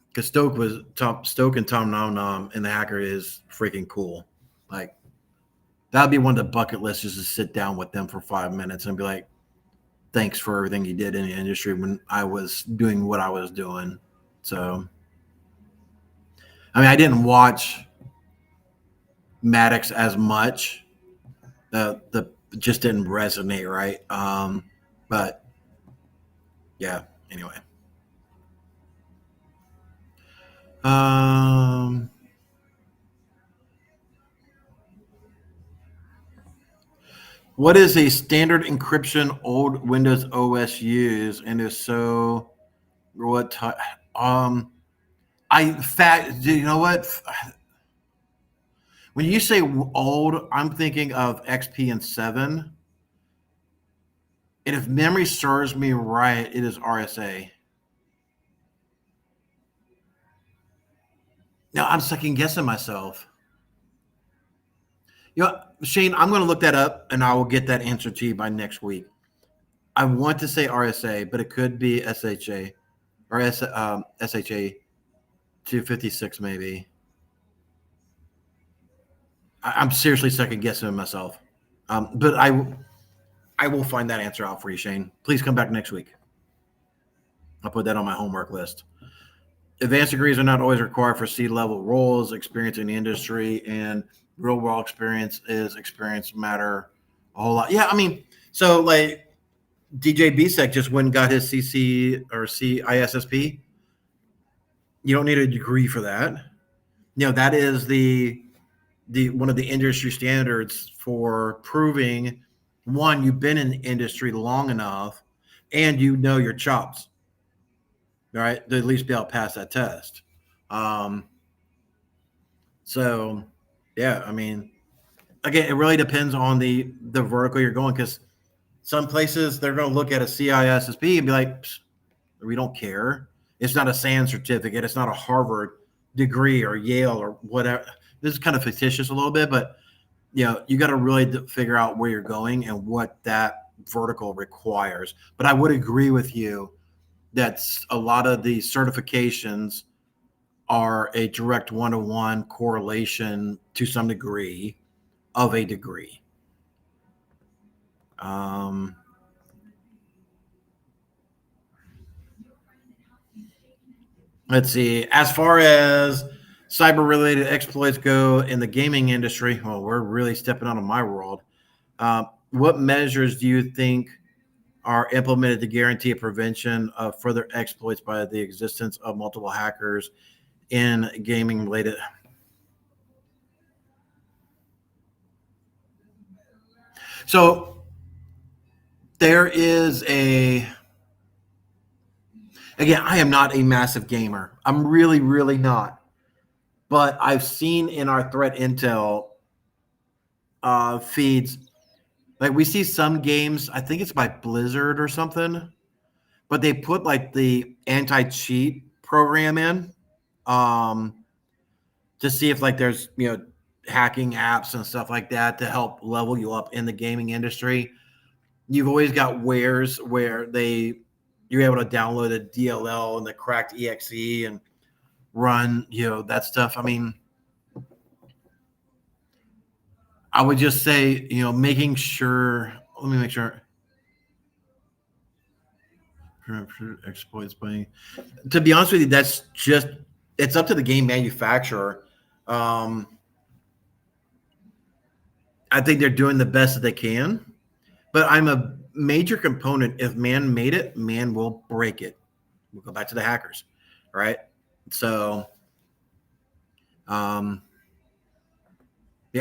Because Stoke and Tom Nom Nom and the hacker is freaking cool. Like, that'd be one of the bucket lists, just to sit down with them for 5 minutes and be like, thanks for everything you did in the industry when I was doing what I was doing. So, I didn't watch Maddox as much. The just didn't resonate, right? But yeah, anyway. What is a standard encryption old Windows OS use, and if so, what type? You know what? When you say old, I'm thinking of XP and 7. And if memory serves me right, it is RSA. Now I'm second guessing myself. Shane, I'm going to look that up, and I will get that answer to you by next week. I want to say RSA, but it could be SHA or SHA 256 maybe. I'm seriously second guessing myself, but I will find that answer out for you, Shane. Please come back next week. I'll put that on my homework list. Advanced degrees are not always required for C-level roles. Experience in the industry and real-world experience matter a whole lot. Yeah, so like DJ Bisek just went and got his CC or CISSP. You don't need a degree for that. That is the one of the industry standards for proving, one, you've been in the industry long enough and your chops, right, to at least be able to pass that test. So yeah, again, it really depends on the vertical you're going, because some places they're going to look at a CISSP and be like, we don't care. It's not a SAN certificate. It's not a Harvard degree or Yale or whatever. This is kind of fictitious a little bit, but you got to really figure out where you're going and what that vertical requires. But I would agree with you that a lot of the certifications are a direct one-to-one correlation to some degree of a degree. Let's see. As far as cyber-related exploits go in the gaming industry, well, we're really stepping out of my world. What measures do you think are implemented to guarantee a prevention of further exploits by the existence of multiple hackers in gaming-related? So there is again, I am not a massive gamer. I'm really, really not. But I've seen in our threat intel feeds, like we see some games, I think it's by Blizzard or something, but they put like the anti-cheat program in to see if like there's, hacking apps and stuff like that to help level you up in the gaming industry. You've always got wares where you're able to download a DLL and the cracked EXE and run, that stuff. I would just say, making sure. Let me make sure. Exploits by. To be honest with you, that's just. It's up to the game manufacturer. I think they're doing the best that they can, but I'm a major component. If man made it, man will break it. We'll go back to the hackers, right? So, yeah,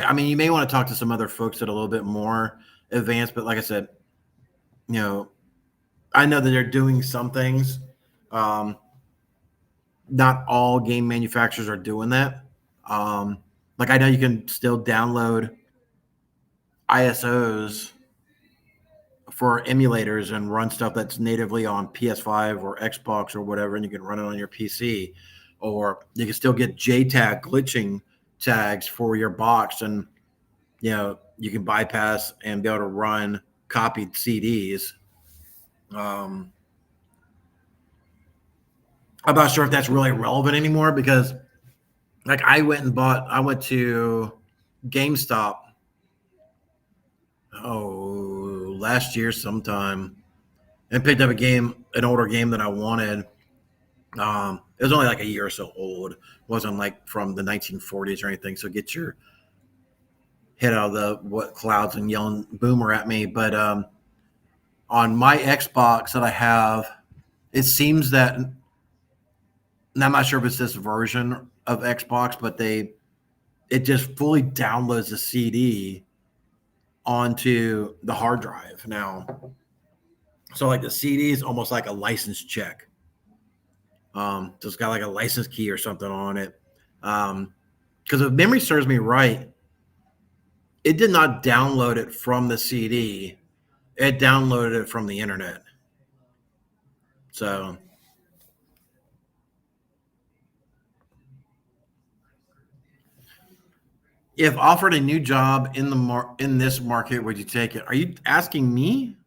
I mean, you may want to talk to some other folks that are a little bit more advanced, but like I said, I know that they're doing some things. Not all game manufacturers are doing that. Like I know you can still download ISOs for emulators and run stuff that's natively on PS5 or Xbox or whatever, and you can run it on your PC. Or you can still get JTAG glitching tags for your box, and you can bypass and be able to run copied CDs. I'm not sure if that's really relevant anymore because, like, I went to GameStop last year sometime and picked up an older game that I wanted. It was only like a year or so old. It wasn't like from the 1940s or anything. So get your head out of the clouds and yelling boomer at me. But on my Xbox that I have, it seems that, and I'm not sure if it's this version of Xbox, but it just fully downloads the CD onto the hard drive now. So like the CD is almost like a license check. So it's got like a license key or something on it. Because if memory serves me right, it did not download it from the CD. It downloaded it from the internet. So if offered a new job in this market, would you take it? Are you asking me?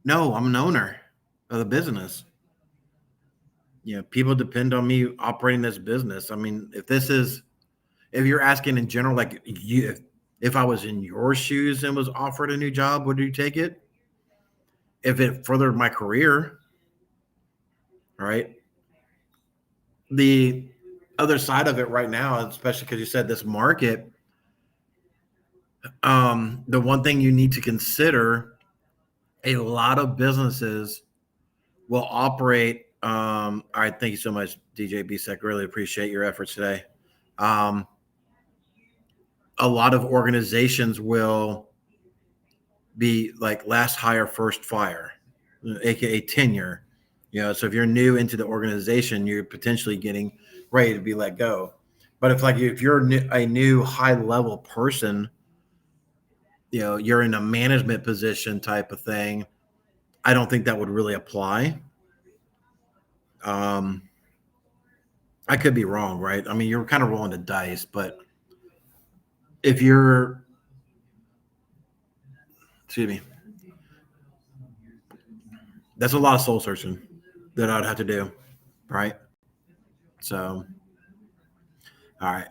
No, I'm an owner of the business. People depend on me operating this business. I mean, if you're asking in general, like if I was in your shoes and was offered a new job, would you take it? If it furthered my career, right? The other side of it right now, especially because you said this market, the one thing you need to consider, a lot of businesses will operate. All right, thank you so much, DJ BSEC. Really appreciate your efforts today. A lot of organizations will be like last hire, first fire, aka tenure. So if you're new into the organization, you're potentially getting ready to be let go. But if you're a new high level person, you're in a management position type of thing, I don't think that would really apply. I could be wrong, right? I mean, you're kind of rolling the dice, but if you're, excuse me, that's a lot of soul searching that I'd have to do, right? So, all right.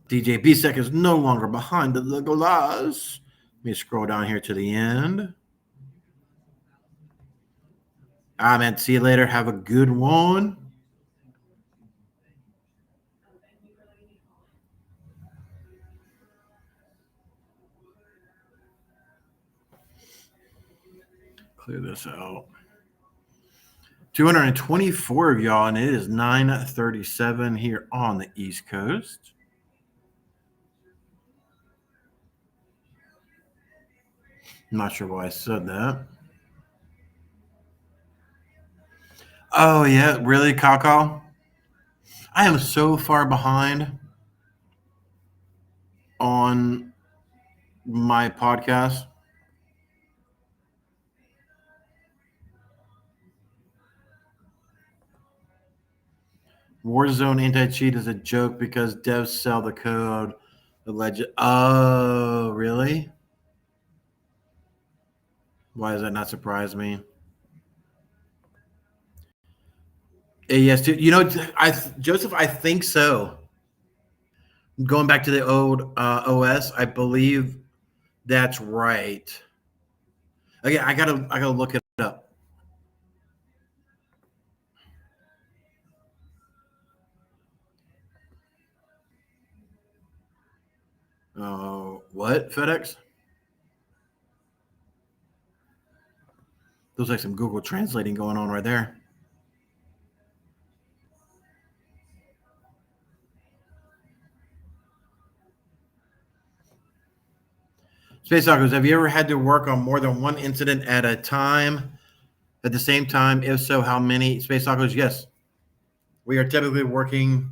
DJ BSEC is no longer behind the glass. Let me scroll down here to the end. All right, man. See you later. Have a good one. Clear this out. 224 of y'all, and it is 9:37 here on the East Coast. I'm not sure why I said that. Oh, yeah. Really, Kakao? I am so far behind on my podcast. Warzone anti-cheat is a joke because devs sell the code. Oh, really? Why does that not surprise me? Yes, Joseph, I think so. Going back to the old OS, I believe that's right. Again, I gotta look it up. What FedEx? Looks like some Google translating going on right there. Space Talkers, have you ever had to work on more than one incident at a time, at the same time? If so, how many? Space Talkers, yes. We are typically working,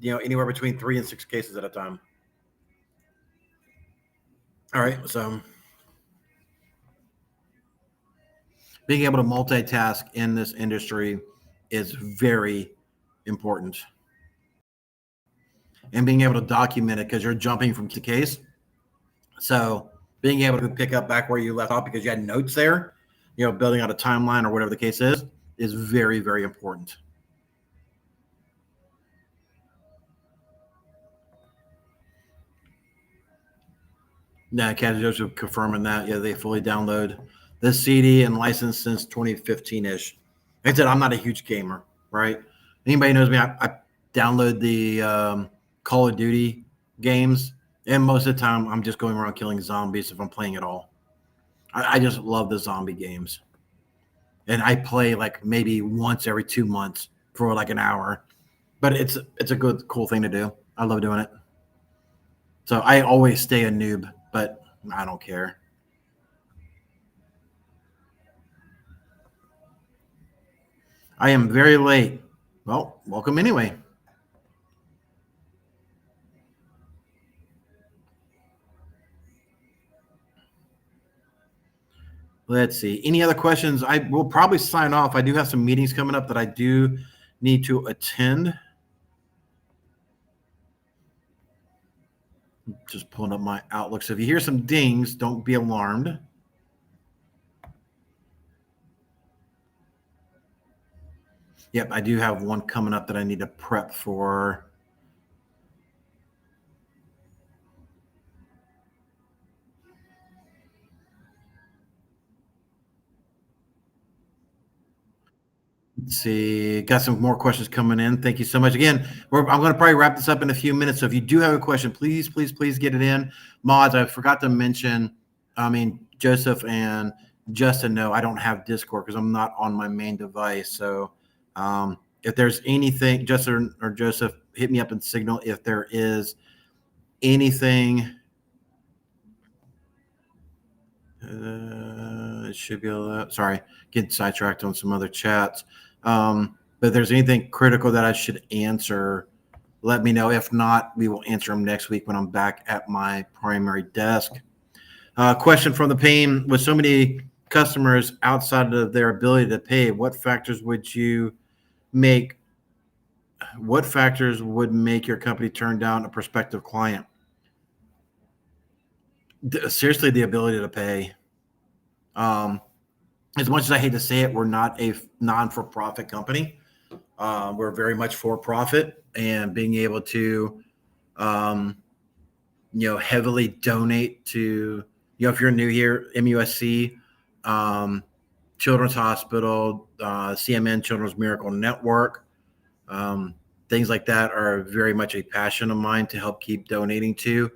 anywhere between 3 and 6 cases at a time. All right, so being able to multitask in this industry is very important. And being able to document it because you're jumping from case to case. So being able to pick up back where you left off because you had notes there, building out a timeline or whatever the case is very, very important. Yeah, Cat Joseph confirming that. Yeah, they fully download this CD and licensed since 2015-ish. Like I said, I'm not a huge gamer, right? Anybody knows me, I download the Call of Duty games, and most of the time I'm just going around killing zombies if I'm playing at all. I just love the zombie games. And I play like maybe once every 2 months for like an hour. But it's a good, cool thing to do. I love doing it. So I always stay a noob, but I don't care. I am very late. Well, welcome anyway. Let's see. Any other questions? I will probably sign off. I do have some meetings coming up that I do need to attend. Just pulling up my Outlook. So if you hear some dings, don't be alarmed. Yep, I do have one coming up that I need to prep for. Let's see. Got some more questions coming in. Thank you so much. Again, I'm going to probably wrap this up in a few minutes. So if you do have a question, please, please, please get it in. Mods, I forgot to mention, Joseph and Justin know I don't have Discord because I'm not on my main device. So if there's anything, Justin or Joseph, hit me up and signal if there is anything. It should be sorry, getting sidetracked on some other chats. But if there's anything critical that I should answer, let me know. If not, we will answer them next week when I'm back at my primary desk. Question from the pain: with so many customers outside of their ability to pay, what factors would make your company turn down a prospective client? Seriously, the ability to pay. As much as I hate to say it, we're not a non-for-profit company. We're very much for-profit, and being able to, heavily donate to, if you're new here, MUSC, Children's Hospital, CMN, Children's Miracle Network, things like that are very much a passion of mine to help keep donating to,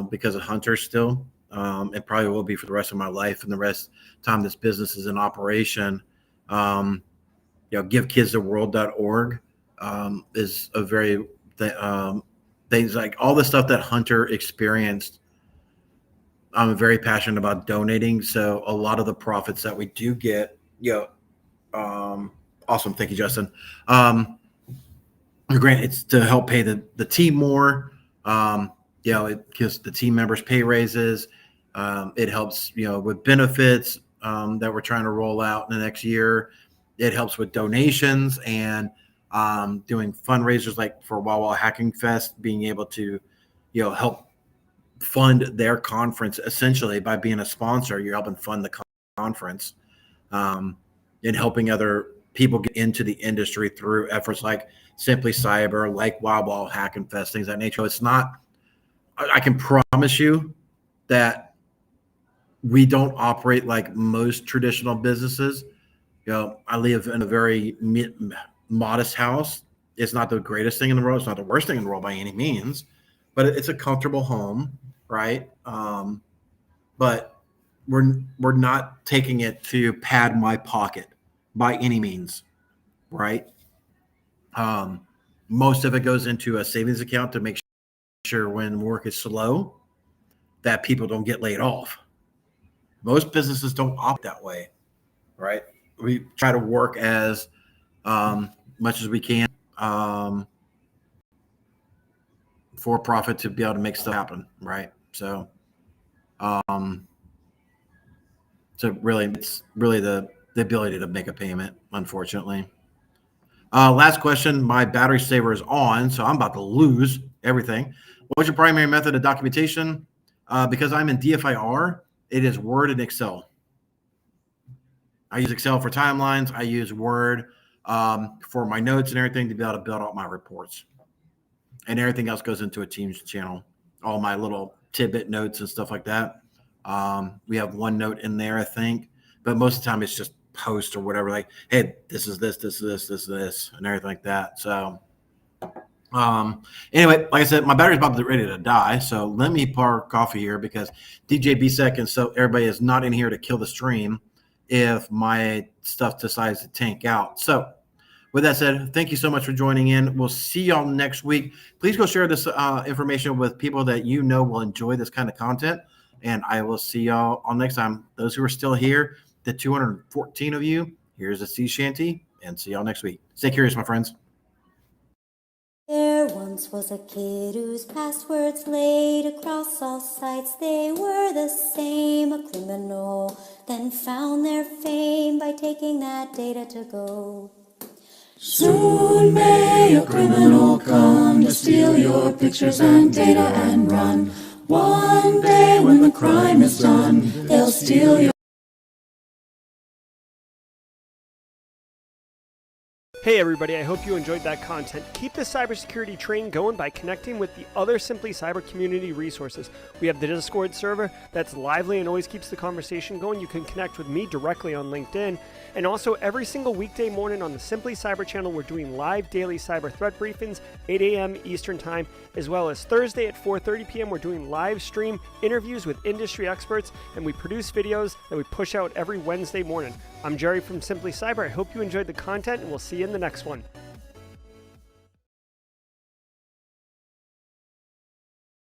because of Hunter still. And probably will be for the rest of my life and the rest time this business is in operation. GiveKidsTheWorld.org is a very things like all the stuff that Hunter experienced. I'm very passionate about donating. So a lot of the profits that we do get, awesome. Thank you, Justin. Grant, it's to help pay the team more. It gives the team members pay raises. It helps, with benefits that we're trying to roll out in the next year. It helps with donations and doing fundraisers like for Wawa Hacking Fest, being able to, help fund their conference. Essentially, by being a sponsor, you're helping fund the conference, and helping other people get into the industry through efforts like Simply Cyber, like Wild Ball, Hack and Fest, things of that nature. It's not, I can promise you that we don't operate like most traditional businesses. You know, I live in a very modest house. It's not the greatest thing in the world. It's not the worst thing in the world by any means, but it's a comfortable home, right? But we're not taking it to pad my pocket by any means, right? Most of it goes into a savings account to make sure when work is slow that people don't get laid off. Most businesses don't opt that way, right? We try to work as much as we can for profit to be able to make stuff happen, right? So really, it's really the ability to make a payment, unfortunately. Last question. My battery saver is on, so I'm about to lose everything. What's your primary method of documentation? Because I'm in DFIR, it is Word and Excel. I use Excel for timelines. I use Word for my notes and everything to be able to build out my reports. And everything else goes into a Teams channel. All my little tidbit notes and stuff like that. We have OneNote in there, I think. But most of the time it's just post or whatever. Like, hey, this is this, and everything like that. So anyway, like I said, my battery's about to be ready to die. So let me pour coffee here because DJ B-Sec, and so everybody is not in here to kill the stream if my stuff decides to tank out. So with that said, thank you so much for joining in. We'll see y'all next week. Please go share this information with people that you know will enjoy this kind of content. And I will see y'all on next time. Those who are still here, the 214 of you, here's a sea shanty, and see y'all next week. Stay curious, my friends. There once was a kid whose passwords laid across all sites. They were the same, a criminal, then found their fame by taking that data to go. Soon may a criminal come to steal your pictures and data and run. One day when the crime is done, they'll steal your... Hey everybody, I hope you enjoyed that content. Keep the cybersecurity train going by connecting with the other Simply Cyber community resources. We have the Discord server that's lively and always keeps the conversation going. You can connect with me directly on LinkedIn. And also every single weekday morning on the Simply Cyber channel, we're doing live daily cyber threat briefings, 8 a.m. Eastern time, as well as Thursday at 4:30 p.m. We're doing live stream interviews with industry experts, and we produce videos that we push out every Wednesday morning. I'm Jerry from Simply Cyber. I hope you enjoyed the content, and we'll see you in the next one.